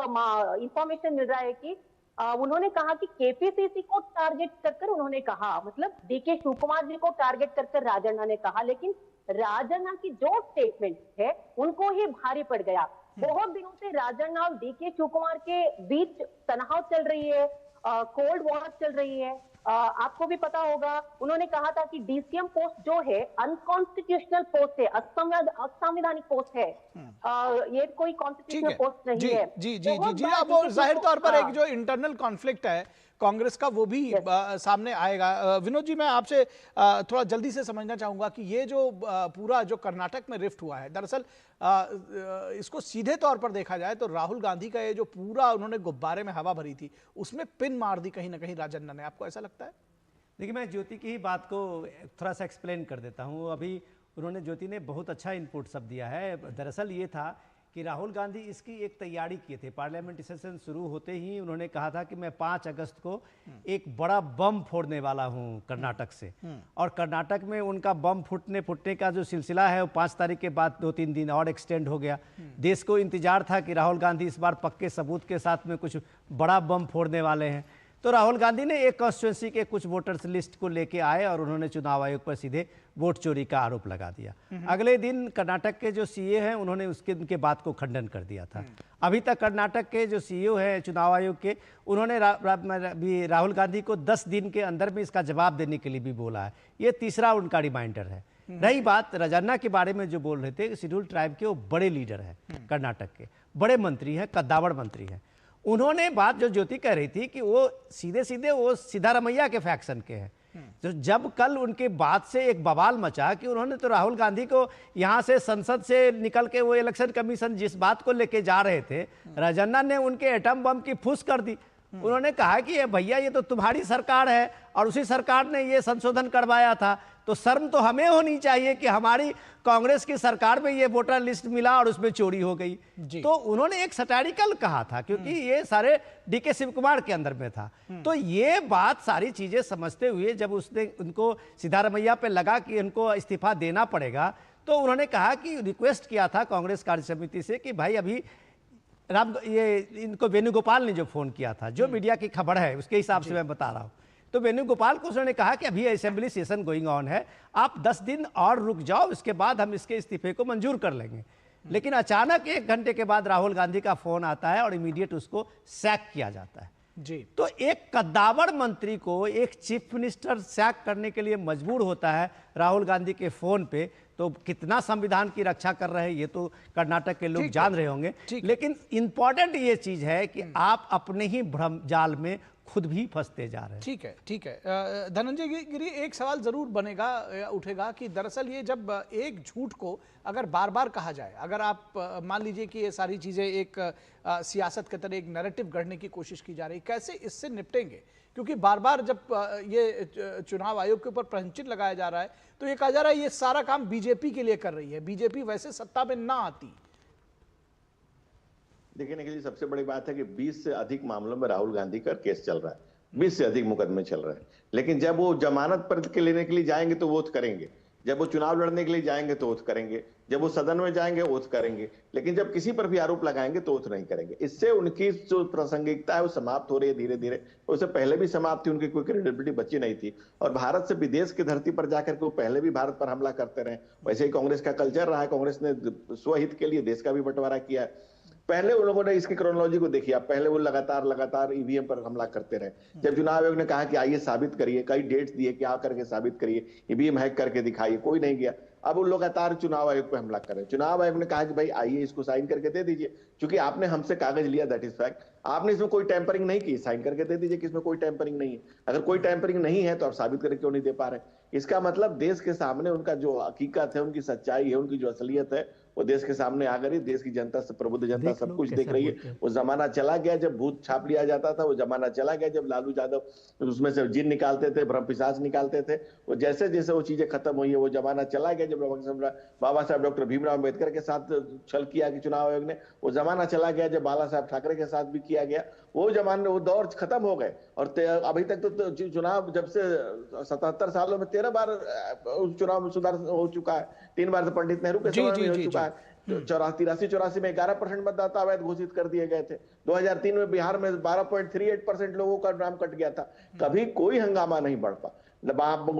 इंफॉर्मेशन मिल रहा है कि उन्होंने कहा कि केपीसीसी को टारगेट कर उन्होंने कहा, मतलब डीके शिव कुमार जी को टारगेट कर राजन्ना ने कहा, लेकिन राजन्ना की जो स्टेटमेंट है उनको ही भारी पड़ गया। बहुत दिनों से राजन्ना और डीके शिव कुमार के बीच तनाव चल रही है, कोल्ड वॉर चल रही है। आपको भी पता होगा, उन्होंने कहा था कि डीसीएम पोस्ट जो है अनकॉन्स्टिट्यूशनल पोस्ट है, असंवैधानिक पोस्ट है, ये कोई कॉन्स्टिट्यूशनल पोस्ट नहीं है। जी जी जी जी अब वो जाहिर तौर पर एक जो इंटरनल कॉन्फ्लिक्ट है कांग्रेस का वो भी सामने आएगा। विनोद जी, मैं आपसे थोड़ा जल्दी से समझना चाहूंगा कि ये जो पूरा जो कर्नाटक में रिफ्ट हुआ है, दरअसल इसको सीधे तौर पर देखा जाए तो राहुल गांधी का ये जो पूरा उन्होंने गुब्बारे में हवा भरी थी उसमें पिन मार दी कहीं ना कहीं राजन्ना ने, आपको ऐसा लगता है? देखिए, मैं ज्योति की ही बात को थोड़ा सा एक्सप्लेन कर देता हूँ। अभी उन्होंने, ज्योति ने बहुत अच्छा इनपुट सब दिया है। दरअसल ये था कि राहुल गांधी इसकी एक तैयारी किए थे। पार्लियामेंट सेशन शुरू होते ही उन्होंने कहा था कि मैं 5 अगस्त को एक बड़ा बम फोड़ने वाला हूं कर्नाटक से, और कर्नाटक में उनका बम फूटने का जो सिलसिला है वो 5 तारीख के बाद 2-3 दिन और एक्सटेंड हो गया। देश को इंतजार था कि राहुल गांधी इस बार पक्के सबूत के साथ में कुछ बड़ा बम फोड़ने वाले हैं। तो राहुल गांधी ने एक कॉन्स्टिट्यूंसी के कुछ वोटर्स लिस्ट को लेके आए और उन्होंने चुनाव आयोग पर सीधे वोट चोरी का आरोप लगा दिया। अगले दिन कर्नाटक के जो सीए हैं उन्होंने उनके बात को खंडन कर दिया था। अभी तक कर्नाटक के जो सीईओ हैं चुनाव आयोग के, उन्होंने राहुल गांधी को 10 दिन के अंदर में इसका जवाब देने के लिए भी बोला है। ये तीसरा उनका रिमाइंडर है। रही बात राजन्ना के बारे में जो बोल रहे थे, शेड्यूल ट्राइब के वो बड़े लीडर हैं कर्नाटक के, बड़े मंत्री हैं, कद्दावर मंत्री हैं। उन्होंने बात जो ज्योति कह रही थी कि वो सीधे वो सिद्धारमैया के फैक्शन के हैं। तो जब कल उनके बात से एक बवाल मचा कि उन्होंने तो राहुल गांधी को यहाँ से संसद से निकल के वो इलेक्शन कमीशन जिस बात को लेके जा रहे थे, राजन्ना ने उनके एटम बम की फूस कर दी। उन्होंने कहा कि ये भैया ये तो तुम्हारी सरकार है और उसी सरकार ने ये संशोधन करवाया था, तो शर्म तो हमें होनी चाहिए कि हमारी कांग्रेस की सरकार में ये वोटर लिस्ट मिला और उसमें चोरी हो गई। तो उन्होंने एक सटारिकल कहा था, क्योंकि ये सारे डीके शिव कुमार के अंदर में था। तो ये बात सारी चीजें समझते हुए जब उसने उनको सिद्धारमैया पे लगा कि इनको इस्तीफा देना पड़ेगा, तो उन्होंने कहा कि रिक्वेस्ट किया था कांग्रेस कार्य समिति से कि भाई अभी इनको वेणुगोपाल ने जो फोन किया था, जो मीडिया की खबर है उसके हिसाब से मैं बता रहा हूं, तो वेणुगोपाल को उसने कहा कि अभी असेंबली सेशन गोइंग ऑन है, आप 10 दिन और रुक जाओ, इसके बाद हम इसके इस्तीफे को मंजूर कर लेंगे। लेकिन अचानक 1 घंटे के बाद राहुल गांधी का फोन आता है और इमीडिएट उसको सैक किया जाता है। जी। तो एक कद्दावर मंत्री को एक चीफ मिनिस्टर सैक करने के लिए मजबूर होता है राहुल गांधी के फोन पे, तो कितना संविधान की रक्षा कर रहे हैं ये तो कर्नाटक के लोग जान रहे होंगे। लेकिन इंपॉर्टेंट ये चीज है कि आप अपने ही भ्रम जाल में खुद भी फंसते जा रहे हैं। ठीक है धनंजय गिरी, एक सवाल जरूर उठेगा कि दरअसल ये जब एक झूठ को अगर बार बार कहा जाए, अगर आप मान लीजिए कि ये सारी चीजें एक सियासत के तरह एक नैरेटिव गढ़ने की कोशिश की जा रही, कैसे इससे निपटेंगे? क्योंकि बार बार जब ये चुनाव आयोग के ऊपर प्रश्नचिन्ह लगाया जा रहा है तो ये कहा जा रहा है ये सारा काम बीजेपी के लिए कर रही है, बीजेपी वैसे सत्ता में ना आती। देखिए निखिल जी, सबसे बड़ी बात है कि 20 से अधिक मामलों में राहुल गांधी का केस चल रहा है, 20 से अधिक मुकदमे चल रहे हैं। लेकिन जब वो जमानत पर के लेने के लिए जाएंगे तो वोट करेंगे, जब वो चुनाव लड़ने के लिए जाएंगे तो वोट करेंगे, जब वो सदन में जाएंगे वोट करेंगे, लेकिन जब किसी पर भी आरोप लगाएंगे तो वोट नहीं करेंगे। इससे उनकी जो प्रासंगिकता है वो समाप्त हो रही है धीरे धीरे। उससे पहले भी समाप्त थी, उनकी कोई क्रेडिबिलिटी बची नहीं थी। और भारत से विदेश की धरती पर जाकर के वो पहले भी भारत पर हमला करते रहे। वैसे ही कांग्रेस का कल्चर रहा है, कांग्रेस ने स्वहित के लिए देश का भी बंटवारा किया है। पहले उन लोगों ने इसकी क्रोनोलॉजी को देखिए आप, पहले वो लगातार ईवीएम पर हमला करते रहे। जब चुनाव आयोग ने कहा कि आइए साबित करिए, कई डेट्स दिए कि आ करके साबित करिए, ईवीएम हैक करके दिखाइए, कोई नहीं गया। अब वो लगातार चुनाव आयोग पे हमला कर रहे हैं। चुनाव आयोग ने कहा कि भाई आइए इसको साइन करके दे दीजिए, क्योंकि आपने हमसे कागज लिया, दैट इज फैक्ट। आपने इसमें कोई टेम्परिंग नहीं की, साइन करके दे दीजिए कि इसमें कोई टेम्परिंग नहीं है। अगर कोई टेम्परिंग नहीं है तो आप साबित करके क्यों नहीं दे पा रहे? इसका मतलब देश के सामने उनका जो हकीकत है, उनकी सच्चाई है, उनकी जो असलियत है, वो देश के सामने आ गई। देश की जनता, से प्रबुद्ध जनता सब कुछ देख रही है। वो जमाना चला गया जब भूत छाप लिया जाता था, वो जमाना चला गया जब लालू यादव उसमें से जिन निकालते थे, ब्रह्म पिशाच निकालते थे। वो जैसे जैसे वो चीजें खत्म हुई है, वो जमाना चला गया जब बाबा साहब डॉक्टर भीमराव अम्बेडकर के साथ छल किया कि चुनाव आयोग ने। वो जमाना चला गया जब बाला साहब ठाकरे के साथ भी किया गया। वो जमाने, वो दौर खत्म हो गए। और अभी तक तो चुनाव जब से 77 सालों में 13 बार चुनाव में सुधार हो चुका है। 3 बार तो पंडित नेहरू के समय में हो चुका है। 83-84 में 11% मतदाता अवैध घोषित कर दिए गए थे। 2003 में बिहार में 12.38% लोगों का नाम कट गया था। कभी कोई हंगामा नहीं बढ़ पा,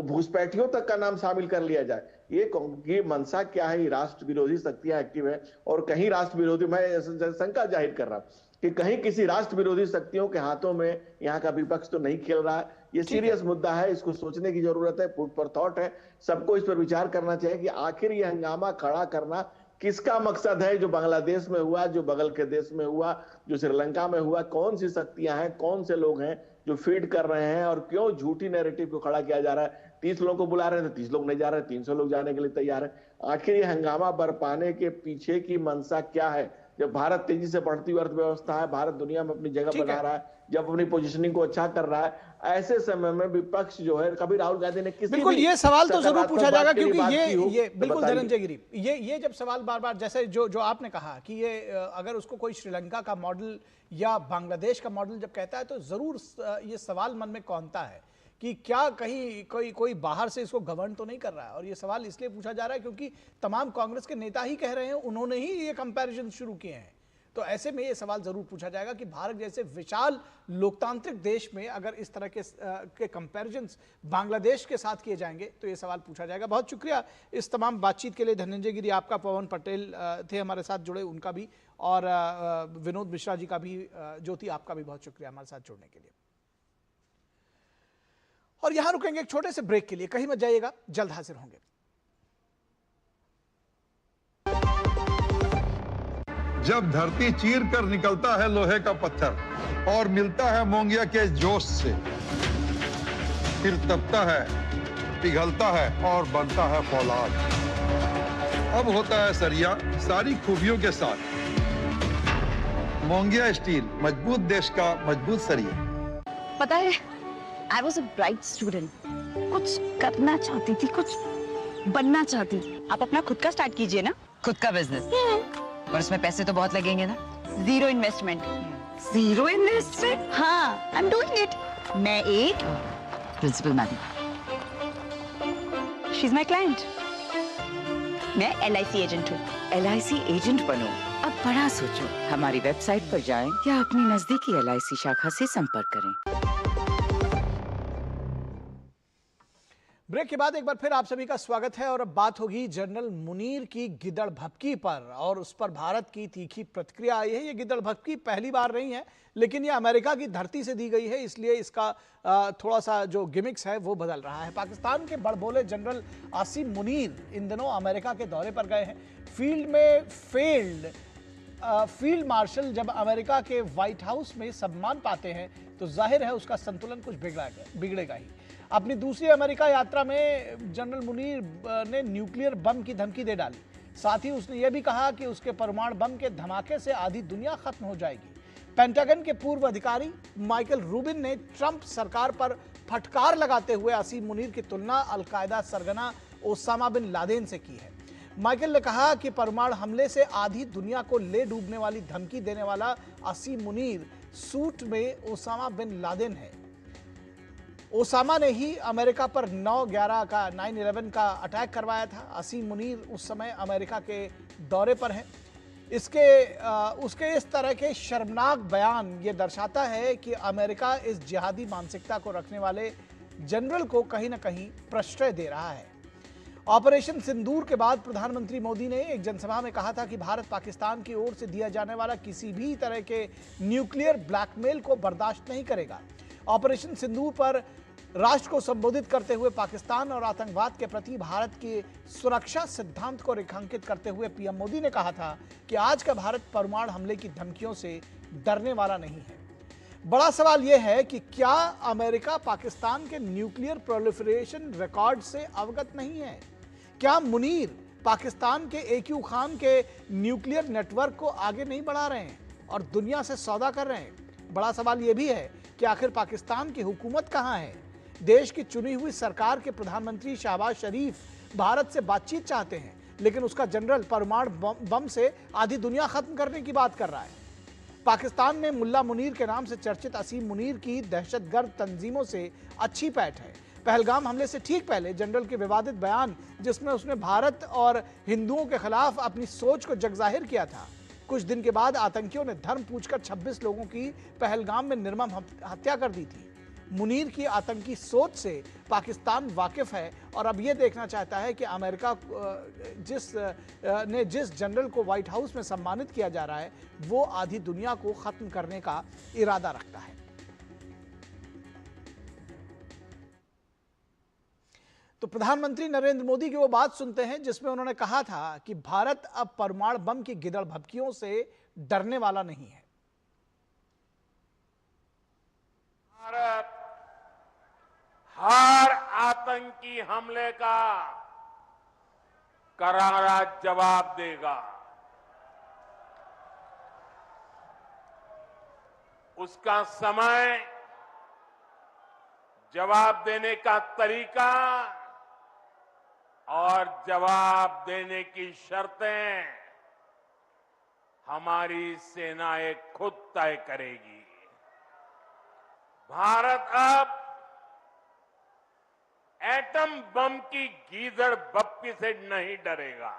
घुसपैठियों तक का नाम शामिल कर लिया जाए। ये मंशा क्या है? राष्ट्र विरोधी शक्तियां एक्टिव है, और कहीं राष्ट्र विरोधी, मैं शंका जाहिर कर रहा हूं कि कहीं किसी राष्ट्र विरोधी शक्तियों के हाथों में यहाँ का विपक्ष तो नहीं खेल रहा है। ये सीरियस मुद्दा है, इसको सोचने की जरूरत है, फूड फॉर थॉट है। सबको इस पर विचार करना चाहिए कि आखिर ये हंगामा खड़ा करना किसका मकसद है? जो बांग्लादेश में हुआ, जो बगल के देश में हुआ, जो श्रीलंका में हुआ, कौन सी शक्तियां हैं, कौन से लोग हैं जो फीड कर रहे हैं, और क्यों झूठी नैरेटिव को खड़ा किया जा रहा है? 30 लोगों को बुला रहे हैं तो 30 लोग नहीं जा रहे, 300 लोग जाने के लिए तैयार है। आखिर ये हंगामा बरपाने के पीछे की मंशा क्या है? जब भारत तेजी से बढ़ती हुई अर्थव्यवस्था है, भारत दुनिया में अपनी जगह बना रहा है, जब अपनी पोजीशनिंग को अच्छा कर रहा है, ऐसे समय में विपक्ष जो है, कभी राहुल गांधी ने किसी बिल्कुल ये सवाल तो जरूर पूछा जाएगा, क्योंकि ये तो बिल्कुल धनंजय गिरी, ये जब सवाल बार बार, जैसे जो आपने कहा कि ये अगर उसको कोई श्रीलंका का मॉडल या बांग्लादेश का मॉडल जब कहता है, तो जरूर ये सवाल मन में कौंधता है कि क्या कहीं कोई बाहर से इसको गवर्न तो नहीं कर रहा है। और ये सवाल इसलिए पूछा जा रहा है क्योंकि तमाम कांग्रेस के नेता ही कह रहे हैं, उन्होंने ही ये कंपैरिजन शुरू किए हैं। तो ऐसे में ये सवाल जरूर पूछा जाएगा कि भारत जैसे विशाल लोकतांत्रिक देश में अगर इस तरह के कंपैरिजन्स बांग्लादेश के साथ किए जाएंगे तो ये सवाल पूछा जाएगा। बहुत शुक्रिया इस तमाम बातचीत के लिए धनंजय गिरी आपका, पवन पटेल थे हमारे साथ जुड़े उनका भी, और विनोद मिश्रा जी का भी, ज्योति आपका भी बहुत शुक्रिया हमारे साथ जुड़ने के लिए। और यहां रुकेंगे एक छोटे से ब्रेक के लिए, कहीं मत जाइएगा, जल्द हाजिर होंगे। जब धरती चीर कर निकलता है लोहे का पत्थर और मिलता है मोंगिया के जोश से, फिर तपता है, पिघलता है और बनता है फौलाद। अब होता है सरिया सारी खूबियों के साथ। मोंगिया स्टील, मजबूत देश का मजबूत सरिया। पता है, I was a bright student. कुछ करना चाहती थी, कुछ बनना चाहती थी। आप अपना खुद का स्टार्ट कीजिए ना। खुद का बिजनेस? पर उसमें पैसे तो बहुत लगेंगे ना। Zero investment. Zero investment? हाँ, I'm doing it. मैं एक principal madam. She's my client. मैं LIC एजेंट हूँ। LIC एजेंट बनो? अब बड़ा सोचो। हमारी वेबसाइट पर जाएं या अपनी नजदीकी LIC शाखा से संपर्क करें। ब्रेक के बाद एक बार फिर आप सभी का स्वागत है, और अब बात होगी जनरल मुनीर की गिदड़ भभकी पर, और उस पर भारत की तीखी प्रतिक्रिया आई है। ये गिदड़ भभकी पहली बार नहीं है, लेकिन ये अमेरिका की धरती से दी गई है, इसलिए इसका थोड़ा सा जो गिमिक्स है वो बदल रहा है। पाकिस्तान के बड़बोले जनरल आसिम मुनीर इन दिनों अमेरिका के दौरे पर गए हैं। फील्ड में फील्ड मार्शल जब अमेरिका के व्हाइट हाउस में सम्मान पाते हैं तो जाहिर है उसका संतुलन कुछ बिगड़ेगा ही। अपनी दूसरी अमेरिका यात्रा में जनरल मुनीर ने न्यूक्लियर बम की धमकी दे डाली। साथ ही उसने यह भी कहा कि उसके परमाणु बम के धमाके से आधी दुनिया खत्म हो जाएगी। पेंटागन के पूर्व अधिकारी माइकल रूबिन ने ट्रंप सरकार पर फटकार लगाते हुए आसिम मुनीर की तुलना अलकायदा सरगना ओसामा बिन लादेन से की है। माइकल ने कहा कि परमाणु हमले से आधी दुनिया को ले डूबने वाली धमकी देने वाला आसिम मुनीर सूट में ओसामा बिन लादेन है। ओसामा ने ही अमेरिका पर 9/11 का अटैक करवाया था। आसिम मुनीर उस समय अमेरिका के दौरे पर है। उसके इस तरह के शर्मनाक बयान ये दर्शाता है कि अमेरिका इस जिहादी मानसिकता को रखने वाले जनरल को कहीं ना कहीं प्रश्रय दे रहा है। ऑपरेशन सिंदूर के बाद प्रधानमंत्री मोदी ने एक जनसभा में कहा था कि भारत पाकिस्तान की ओर से दिया जाने वाला किसी भी तरह के न्यूक्लियर ब्लैकमेल को बर्दाश्त नहीं करेगा। ऑपरेशन सिंदूर पर राष्ट्र को संबोधित करते हुए पाकिस्तान और आतंकवाद के प्रति भारत के सुरक्षा सिद्धांत को रेखांकित करते हुए पीएम मोदी ने कहा था कि आज का भारत परमाणु हमले की धमकियों से डरने वाला नहीं है। बड़ा सवाल यह है कि क्या अमेरिका पाकिस्तान के न्यूक्लियर प्रोलिफरेशन रिकॉर्ड से अवगत नहीं है? क्या मुनीर पाकिस्तान के AQ खान के न्यूक्लियर नेटवर्क को आगे नहीं बढ़ा रहे हैं और दुनिया से सौदा कर रहे हैं? बड़ा सवाल यह भी है कि आखिर पाकिस्तान की हुकूमत कहां है? देश की चुनी हुई सरकार के प्रधानमंत्री शहबाज शरीफ भारत से बातचीत चाहते हैं, लेकिन उसका जनरल परमाणु बम से आधी दुनिया खत्म करने की बात कर रहा है। पाकिस्तान में मुल्ला मुनीर के नाम से चर्चित असीम मुनीर की दहशतगर्द तंजीमों से अच्छी पैठ है। पहलगाम हमले से ठीक पहले जनरल के विवादित बयान, जिसमें उसने भारत और हिंदुओं के खिलाफ अपनी सोच को जगजाहिर किया था, कुछ दिन के बाद आतंकियों ने धर्म पूछकर 26 लोगों की पहलगाम में निर्मम हत्या कर दी थी। मुनीर की आतंकी सोच से पाकिस्तान वाकिफ है और अब यह देखना चाहता है कि अमेरिका जिस जनरल को व्हाइट हाउस में सम्मानित किया जा रहा है, वो आधी दुनिया को खत्म करने का इरादा रखता है। तो प्रधानमंत्री नरेंद्र मोदी की वो बात सुनते हैं जिसमें उन्होंने कहा था कि भारत अब परमाणु बम की गिदड़ भभकियों से डरने वाला नहीं है। भारत हर आतंकी हमले का करारा जवाब देगा। उसका समय, जवाब देने का तरीका और जवाब देने की शर्तें हमारी सेनाएं खुद तय करेगी। भारत अब एटम बम की गीदड़ बप्पी से नहीं डरेगा।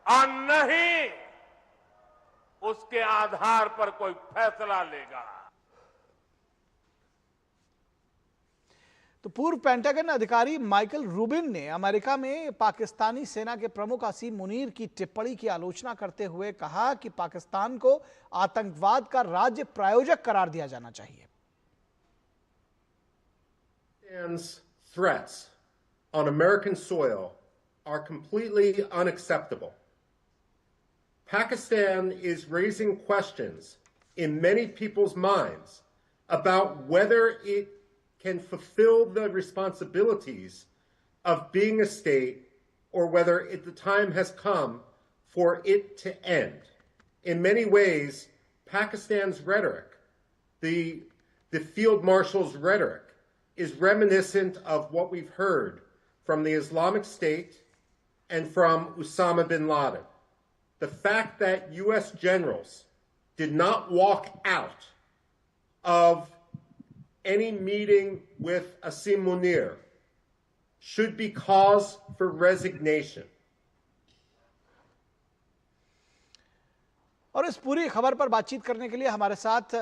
और न ही उसके आधार पर कोई फैसला लेगा। तो पूर्व पेंटागन अधिकारी माइकल रूबिन ने अमेरिका में पाकिस्तानी सेना के प्रमुख असीम मुनीर की टिप्पणी की आलोचना करते हुए कहा कि पाकिस्तान को आतंकवाद का राज्य प्रायोजक करार दिया जाना चाहिए। Threats on American soil are completely unacceptable. Pakistan is raising questions in many people's minds about whether it can fulfill the responsibilities of being a state or whether the time has come for it to end. In many ways, Pakistan's rhetoric, the field marshal's rhetoric, is reminiscent of what we've heard from the Islamic State and from Osama bin Laden. The fact that U.S. generals did not walk out of any meeting with Asim Munir should be cause for resignation. और इस पूरी खबर पर बातचीत करने के लिए हमारे साथ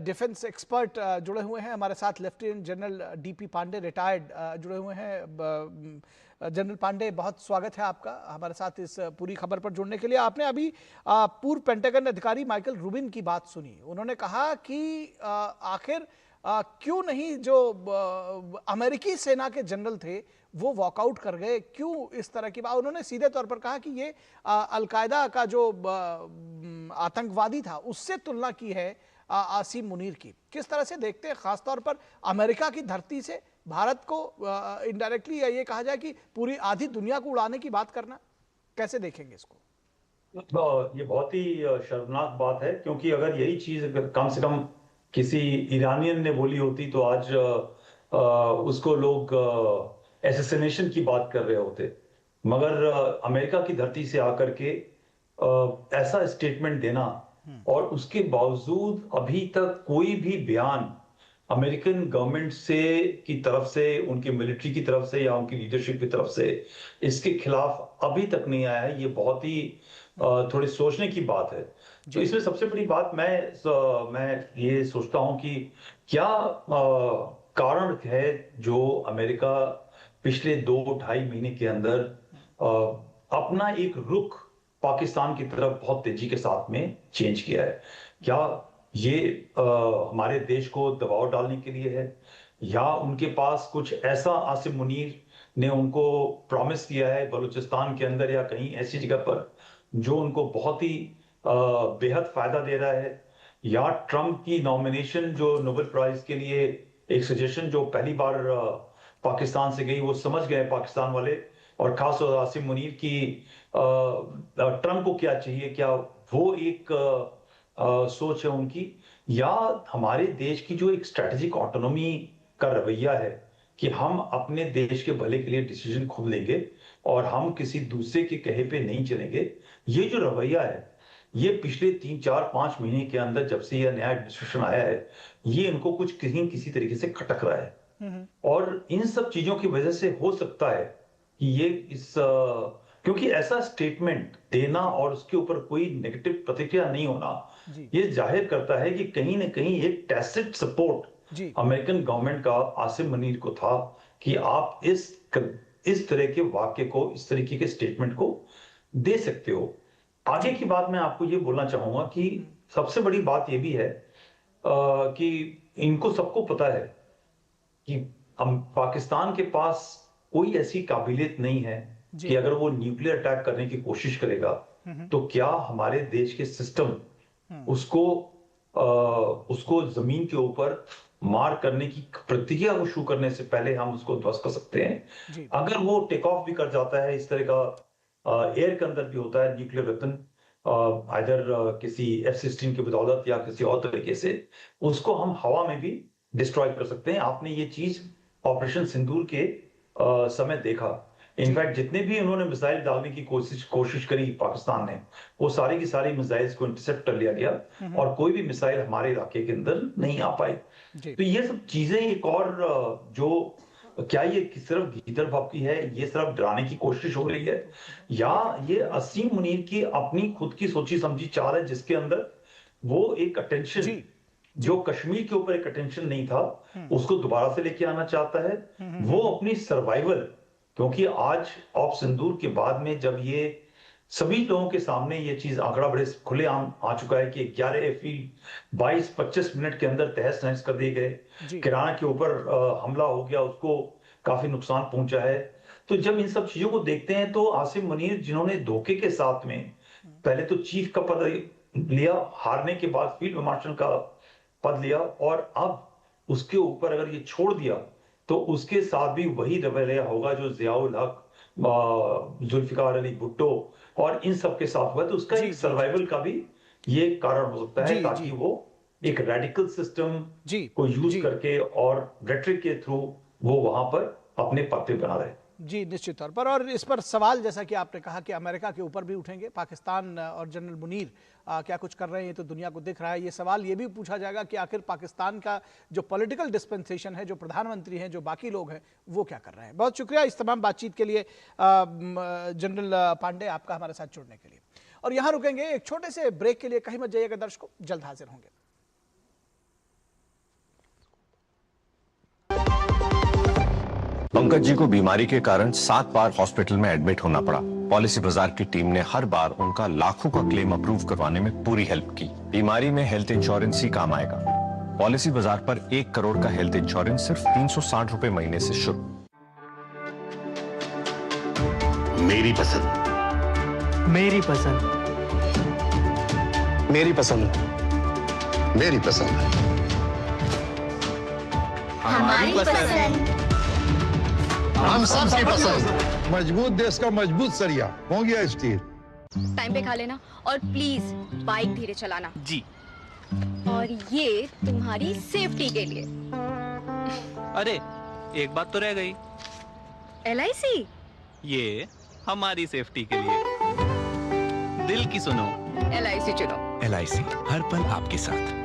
डिफेंस एक्सपर्ट जुड़े हुए हैं। हमारे साथ lieutenant general DP Pandey retired जुड़े हुए हैं। जनरल पांडे, बहुत स्वागत है आपका हमारे साथ इस पूरी खबर पर जुड़ने के लिए। आपने अभी पूर्व पेंटागन अधिकारी माइकल रूबिन की बात सुनी। उन्होंने कहा कि आखिर क्यों नहीं जो अमेरिकी सेना के जनरल थे वो वॉकआउट कर गए, क्यों इस तरह की बात। उन्होंने सीधे तौर पर कहा कि ये अलकायदा का जो आतंकवादी था उससे तुलना की है आसिम मुनीर की। किस तरह से देखते हैं खासतौर पर अमेरिका की धरती से भारत को इनडायरेक्टली ये कहा जाए कि पूरी आधी दुनिया को उड़ाने की बात करना, कैसे देखेंगे इसको? ये बहुत ही शर्मनाक बात है, क्योंकि अगर यही चीज कम से कम किसी ईरानियन ने बोली होती तो आज उसको लोग एसेसिनेशन की बात कर रहे होते। मगर अमेरिका की धरती से आकर के ऐसा स्टेटमेंट देना और उसके बावजूद अभी तक कोई भी बयान अमेरिकन गवर्नमेंट से की तरफ से, उनके मिलिट्री की तरफ से या उनकी लीडरशिप की तरफ से इसके खिलाफ अभी तक नहीं आया है। ये बहुत ही थोड़े सोचने की बात है। तो इसमें सबसे बड़ी बात मैं ये सोचता हूं कि क्या कारण है जो अमेरिका पिछले 2-2.5 महीने के अंदर अपना एक रुख पाकिस्तान की तरफ बहुत तेजी के साथ में चेंज किया है। क्या ये हमारे देश को दबाव डालने के लिए है, या उनके पास कुछ ऐसा आसिम मुनीर ने उनको प्रॉमिस किया है बलूचिस्तान के अंदर या कहीं ऐसी जगह पर जो उनको बहुत ही बेहद फायदा दे रहा है, या ट्रंप की नॉमिनेशन जो नोबेल प्राइज के लिए एक सजेशन जो पहली बार पाकिस्तान से गई, वो समझ गए पाकिस्तान वाले, और खासतौर आसिम मुनीर की ट्रंप को क्या चाहिए, क्या वो एक सोच है उनकी, या हमारे देश की जो एक स्ट्रेटेजिक ऑटोनॉमी का रवैया है कि हम अपने देश के भले के लिए डिसीजन खुद लेंगे और हम किसी दूसरे के कहे पे नहीं चलेंगे। ये जो रवैया है, ये पिछले 3, 4, 5 महीने के अंदर जब से यह नया एडमिनिस्ट्रेशन आया है, ये इनको कुछ किसी तरीके से खटक रहा है। और इन सब चीजों की वजह से हो सकता है कि ये क्योंकि ऐसा स्टेटमेंट देना और उसके ऊपर कोई नेगेटिव प्रतिक्रिया नहीं होना, ये जाहिर करता है कि कहीं ना कहीं एक टैसिट सपोर्ट अमेरिकन गवर्नमेंट का आसिम मुनीर को था कि आप इस तरह के वाक्य को, इस तरीके के स्टेटमेंट को दे सकते हो। आगे की बात मैं आपको ये बोलना चाहूंगा कि सबसे बड़ी बात ये भी है कि इनको सबको पता है कि पाकिस्तान के पास कोई ऐसी काबिलियत नहीं है कि अगर वो न्यूक्लियर अटैक करने की कोशिश करेगा तो क्या हमारे देश के सिस्टम उसको जमीन के ऊपर मार करने की प्रतिक्रिया को शुरू करने से पहले हम उसको ध्वस्त कर सकते हैं। अगर वो टेक ऑफ भी कर जाता है, इस तरह का एयर के अंदर भी होता है न्यूक्लियर वेपन, आइदर किसी F-16 की बदौलत या किसी और तरीके से, उसको हम हवा में भी डिस्ट्रॉय कर सकते हैं। आपने ये चीज ऑपरेशन सिंदूर के समय देखा। इनफैक्ट जितने भी उन्होंने मिसाइल डालने की कोशिश करी पाकिस्तान ने, वो सारी की सारी मिसाइल्स को इंटरसेप्ट कर लिया गया और कोई भी मिसाइल हमारे इलाके के अंदर नहीं आ पाई। तो ये सब चीजें एक और जो क्या ये सिर्फ गीदड़ भपकी है, ये सिर्फ डराने की कोशिश हो रही है, या ये आसिम मुनीर की अपनी खुद की सोची समझी चाल है जिसके अंदर वो एक अटेंशन जो कश्मीर के ऊपर एक अटेंशन नहीं था उसको दोबारा से लेके आना चाहता है। वो अपनी सर्वाइवल, क्योंकि आज ऑप सिंदूर के बाद में जब ये सभी लोगों के सामने ये चीज आंकड़ा बड़े खुलेआम आ चुका है कि 11 एफिल 22-25 मिनट के अंदर तहस नहस कर दिए गए, किराना के ऊपर हमला हो गया, उसको काफी नुकसान पहुंचा है। तो जब इन सब चीजों को देखते हैं तो आसिम मुनीर जिन्होंने धोखे के साथ में पहले तो चीफ का पद लिया, हारने के बाद फील्ड मार्शल का पद लिया, और अब उसके ऊपर अगर ये छोड़ दिया तो उसके साथ भी वही रवैया होगा जो जियाउल हक, जुल्फिकार अली भुट्टो और इन सब के साथ हुआ। तो उसका एक सर्वाइवल का भी ये कारण हो सकता है ताकि वो एक रेडिकल सिस्टम को यूज करके और रेटरिक के थ्रू वो वहां पर अपने पद पे बना रहे। जी निश्चित तौर पर। और इस पर सवाल जैसा कि आपने कहा कि अमेरिका के ऊपर भी उठेंगे, पाकिस्तान और जनरल मुनीर क्या कुछ कर रहे हैं ये तो दुनिया को दिख रहा है। ये सवाल ये भी पूछा जाएगा कि आखिर पाकिस्तान का जो पॉलिटिकल डिस्पेंसेशन है, जो प्रधानमंत्री हैं, जो बाकी लोग हैं, वो क्या कर रहे हैं। बहुत शुक्रिया इस तमाम बातचीत के लिए जनरल पांडे, आपका हमारे साथ जुड़ने के लिए। और यहाँ रुकेंगे एक छोटे से ब्रेक के लिए, कहीं मत जाइएगा दर्शकों, जल्द हाजिर होंगे। पंकज जी को बीमारी के कारण 7 बार हॉस्पिटल में एडमिट होना पड़ा। पॉलिसी बाजार की टीम ने हर बार उनका लाखों का क्लेम अप्रूव करवाने में पूरी हेल्प की। बीमारी में हेल्थ इंश्योरेंस ही काम आएगा। पॉलिसी बाजार पर 1 करोड़ का हेल्थ इंश्योरेंस सिर्फ 360 रुपए महीने से शुरू। मेरी पसंद, मेरी पसंद, मेरी पसंद, मेरी पसंद, हमारी पसंद, हम सबकी पसंद। मजबूत देश का मजबूत सरिया हो गया स्टील। टाइम पे खा लेना और प्लीज बाइक धीरे चलाना जी। और ये तुम्हारी सेफ्टी के लिए। अरे एक बात तो रह गई। LIC ये हमारी सेफ्टी के लिए। दिल की सुनो, LIC चुनो। LIC हर पल आपके साथ।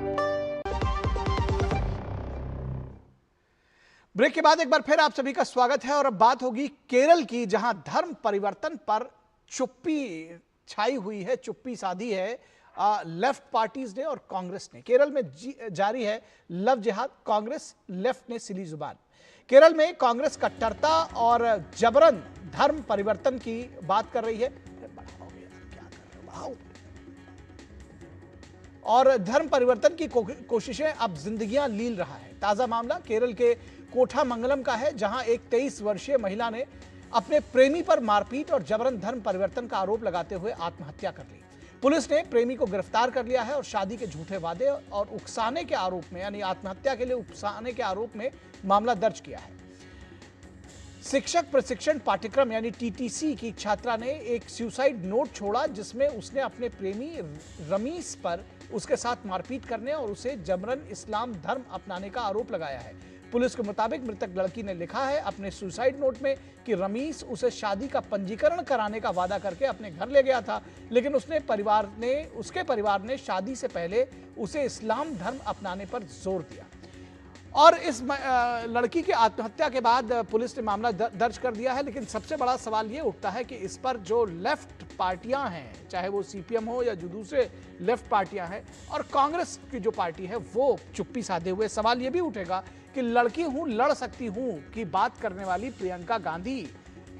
ब्रेक के बाद एक बार फिर आप सभी का स्वागत है और अब बात होगी केरल की, जहां धर्म परिवर्तन पर चुप्पी छाई हुई है, चुप्पी साधी है लेफ्ट पार्टीज ने और कांग्रेस ने। केरल में जारी है लव जिहाद, कांग्रेस लेफ्ट ने सिली जुबान। केरल में कांग्रेस कट्टरता और जबरन धर्म परिवर्तन की बात कर रही है और धर्म परिवर्तन की कोशिशें अब जिंदगियां लील रहा है। ताजा मामला केरल के कोठामंगलम का है, जहां एक 23 वर्षीय महिला ने अपने प्रेमी पर मारपीट और जबरन धर्म परिवर्तन का आरोप लगाते हुए आत्महत्या कर ली। पुलिस ने प्रेमी को गिरफ्तार कर लिया है और शादी के झूठे वादे और उकसाने के आरोप में, यानी आत्महत्या के लिए उकसाने के आरोप में मामला दर्ज किया है। शिक्षक प्रशिक्षण पाठ्यक्रम यानी टीटीसी की छात्रा ने एक सुसाइड नोट छोड़ा, जिसमें उसने अपने प्रेमी रमीस पर उसके साथ मारपीट करने और उसे जबरन इस्लाम धर्म अपनाने का आरोप लगाया है। पुलिस के मुताबिक मृतक लड़की ने लिखा है अपने सुसाइड नोट में कि रमीस उसे शादी का पंजीकरण कराने का वादा करके अपने घर ले गया था, लेकिन उसके परिवार ने शादी से पहले उसे इस्लाम धर्म अपनाने पर जोर दिया। और इस लड़की की आत्महत्या के बाद पुलिस ने मामला दर्ज कर दिया है, लेकिन सबसे बड़ा सवाल ये उठता है कि इस पर जो लेफ्ट पार्टियां हैं, चाहे वो सीपीएम हो या जो दूसरे लेफ्ट पार्टियां हैं, और कांग्रेस की जो पार्टी है वो चुप्पी साधे हुए। सवाल ये भी उठेगा कि लड़की हूं लड़ सकती हूं की बात करने वाली प्रियंका गांधी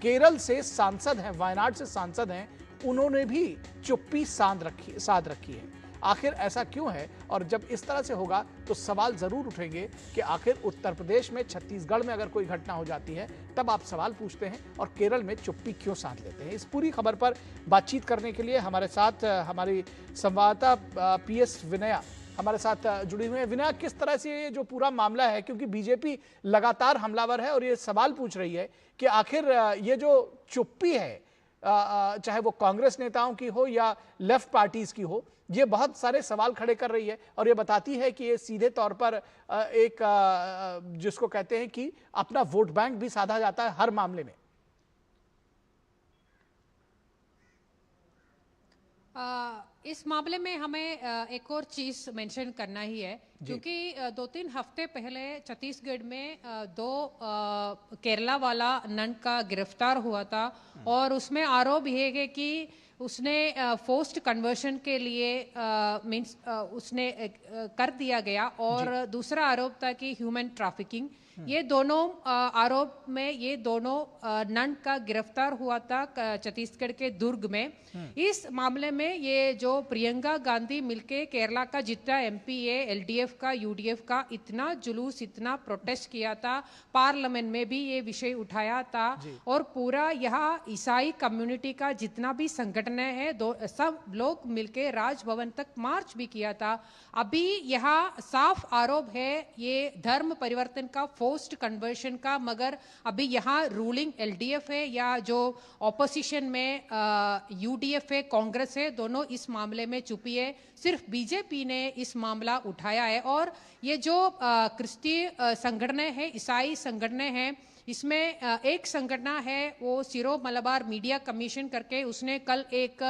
केरल से सांसद हैं, वायनाड से सांसद हैं, उन्होंने भी चुप्पी साध रखी है। आखिर ऐसा क्यों है? और जब इस तरह से होगा तो सवाल जरूर उठेंगे कि आखिर उत्तर प्रदेश में, छत्तीसगढ़ में अगर कोई घटना हो जाती है तब आप सवाल पूछते हैं और केरल में चुप्पी क्यों साध लेते हैं। इस पूरी खबर पर बातचीत करने के लिए हमारे साथ हमारी संवाददाता पीएस विनया हमारे साथ जुड़ी हुई है। विनया, किस तरह से ये जो पूरा मामला है, क्योंकि बीजेपी लगातार हमलावर है और ये सवाल पूछ रही है कि आखिर ये जो चुप्पी है, चाहे वो कांग्रेस नेताओं की हो या लेफ्ट पार्टीज की हो, ये बहुत सारे सवाल खड़े कर रही है और ये बताती है कि ये सीधे तौर पर एक जिसको कहते हैं कि अपना वोट बैंक भी साधा जाता है हर मामले में। इस मामले में हमें एक और चीज मेंशन करना ही है, क्योंकि 2-3 हफ्ते पहले छत्तीसगढ़ में 2 केरला वाला नन का गिरफ्तार हुआ था और उसमें आरोप ये है कि उसने फोर्स्ड कन्वर्शन के लिए उसने कर दिया गया, और दूसरा आरोप था कि ह्यूमन ट्रैफिकिंग। ये दोनों आरोप में ये दोनों नन का गिरफ्तार हुआ था छत्तीसगढ़ के दुर्ग में। इस मामले में ये जो प्रियंका गांधी मिलके केरला का जितना एमपी है, एलडीएफ का, यूडीएफ का, इतना जुलूस, इतना प्रोटेस्ट किया था, पार्लियामेंट में भी ये विषय उठाया था, और पूरा यहाँ ईसाई कम्युनिटी का जितना भी संगठन है सब लोग मिलके राजभवन तक मार्च भी किया था। अभी यहाँ साफ आरोप है ये धर्म परिवर्तन का, फोर्स्ड कन्वर्शन का, मगर अभी यहाँ रूलिंग एलडीएफ है या जो ऑपोजिशन में यूडीएफ है, कांग्रेस है, दोनों इस मामले में चुपी है। सिर्फ बीजेपी ने इस मामला उठाया है। और ये जो क्रिस्ती संगठन है, ईसाई संगठन है, इसमें एक संगठन है वो सिरो मलबार मीडिया कमीशन करके, उसने कल एक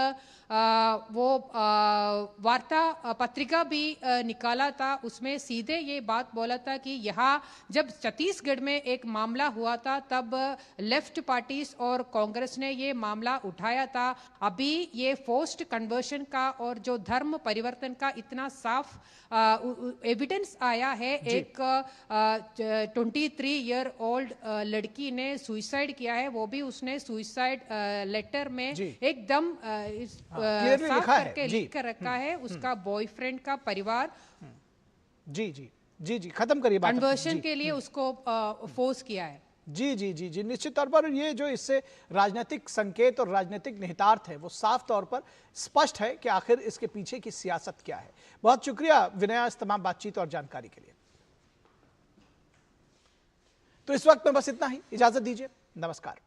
वार्ता पत्रिका भी निकाला था। उसमें सीधे ये बात बोला था कि यहाँ जब छत्तीसगढ़ में एक मामला हुआ था तब लेफ्ट पार्टीज और कांग्रेस ने ये मामला उठाया था। अभी ये फोर्स्ड कन्वर्शन का और जो धर्म परिवर्तन का इतना साफ एविडेंस आया है। एक 23 ईयर ओल्ड लड़की ने सुसाइड किया है, वो भी उसने सुसाइड लेटर में एकदम साफ करके लिख कर रखा है उसका बॉयफ्रेंड का परिवार जी खत्म करिए बात। कन्वर्शन के लिए उसको फोर्स किया है। जी निश्चित तौर पर ये जो इससे राजनीतिक संकेत और राजनीतिक निहितार्थ है वो साफ तौर पर स्पष्ट है कि आखिर इसके पीछे की सियासत क्या है। बहुत शुक्रिया विनया इस तमाम बातचीत और जानकारी के लिए। तो इस वक्त में बस इतना ही, इजाजत दीजिए, नमस्कार।